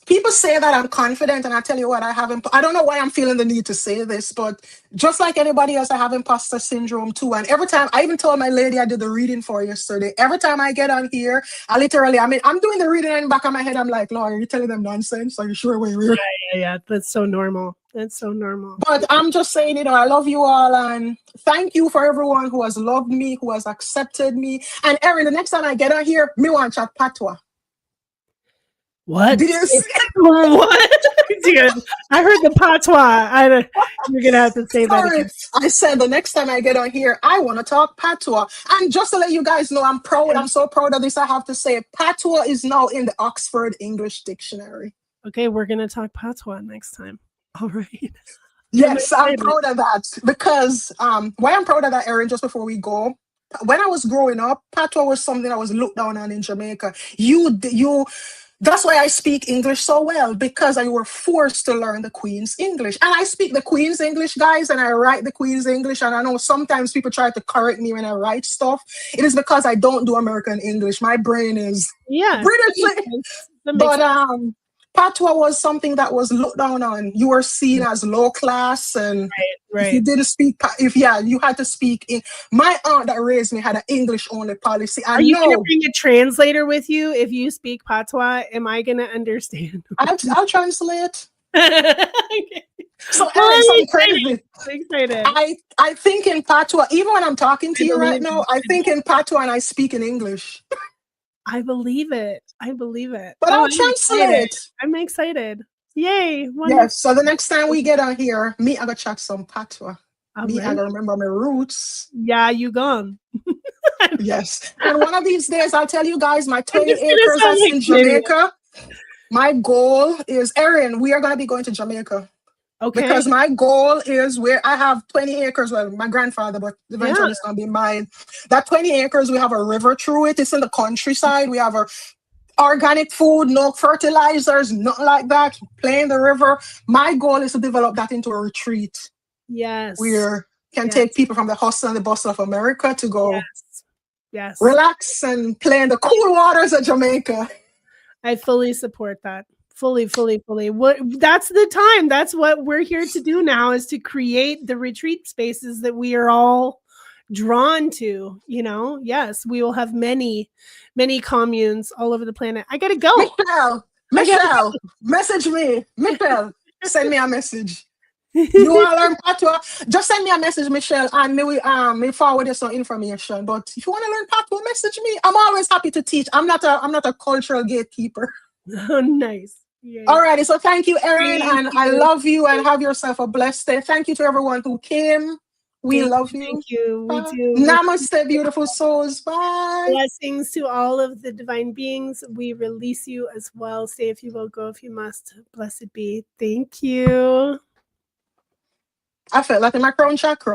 people say that I'm confident, and I tell you what, I don't know why I'm feeling the need to say this, but just like anybody else, I have imposter syndrome too. And every time, I even told my lady I did the reading for yesterday, every time I get on here, I'm doing the reading, and in the back of my head, I'm like, Lord, are you telling them nonsense? Are you sure we're real? Yeah. That's so normal. That's so normal. But I'm just saying, I love you all, and thank you for everyone who has loved me, who has accepted me. And Erin, the next time I get on here, me want to chat patois. What? Did you see? What? Dude, I heard the patois. You're going to have to say that again. I said the next time I get on here, I want to talk patois. And just to let you guys know, I'm proud. I'm so proud of this. I have to say, patois is now in the Oxford English Dictionary. Okay, we're going to talk patois next time. All right. Yes, I'm proud of that. Because why I'm proud of that, Erin, just before we go, when I was growing up, patois was something I was looked down on in Jamaica. That's why I speak English so well, because I were forced to learn the Queen's English. And I speak the Queen's English, guys, and I write the Queen's English. And I know sometimes people try to correct me when I write stuff. It is because I don't do American English. My brain is British. But patois was something that was looked down on. You were seen as low class, and if you didn't speak, you had to speak. My aunt that raised me had an English only policy. Are you going to bring a translator with you if you speak patois? Am I going to understand? I'll translate. Okay. So I'm crazy. Excited. I think in patois, even when I'm talking to you right now, I think in patois and I speak in English. I believe it. But I'll translate. I'm excited. Yay. Wonderful. Yes. So the next time we get on here, I'm going to chat some patois. I'm going to remember my roots. Yeah, you gone. Yes. And one of these days, I'll tell you guys, my 20 acres that's in Jamaica, my goal is, Erin, we are going to be going to Jamaica. Okay. Because my goal is where I have 20 acres. Well, my grandfather, but eventually it's going to be mine. That 20 acres, we have a river through it. It's in the countryside. We have organic food, no fertilizers, nothing like that. Playing the river. My goal is to develop that into a retreat. Yes. Where can take people from the hustle and the bustle of America to go relax and play in the cool waters of Jamaica. I fully support that. Fully. That's the time. That's what we're here to do now, is to create the retreat spaces that we are all drawn to. Yes, we will have many communes all over the planet. I gotta go. Michelle, message me. Michelle, send me a message. You want to learn patois? Just send me a message, Michelle, and me forward you some information. But if you want to learn patois, message me. I'm always happy to teach. I'm not a cultural gatekeeper. Oh, nice. Yay. Alrighty, so thank you, Erin, Thank and I you. love you, and have yourself a blessed day. Thank you to everyone who came. We love Thank you. you. We do. Namaste, beautiful souls. Bye. Blessings to all of the divine beings. We release you as well. Stay if you will, go if you must. Blessed be. Thank you. I felt like in my crown chakra.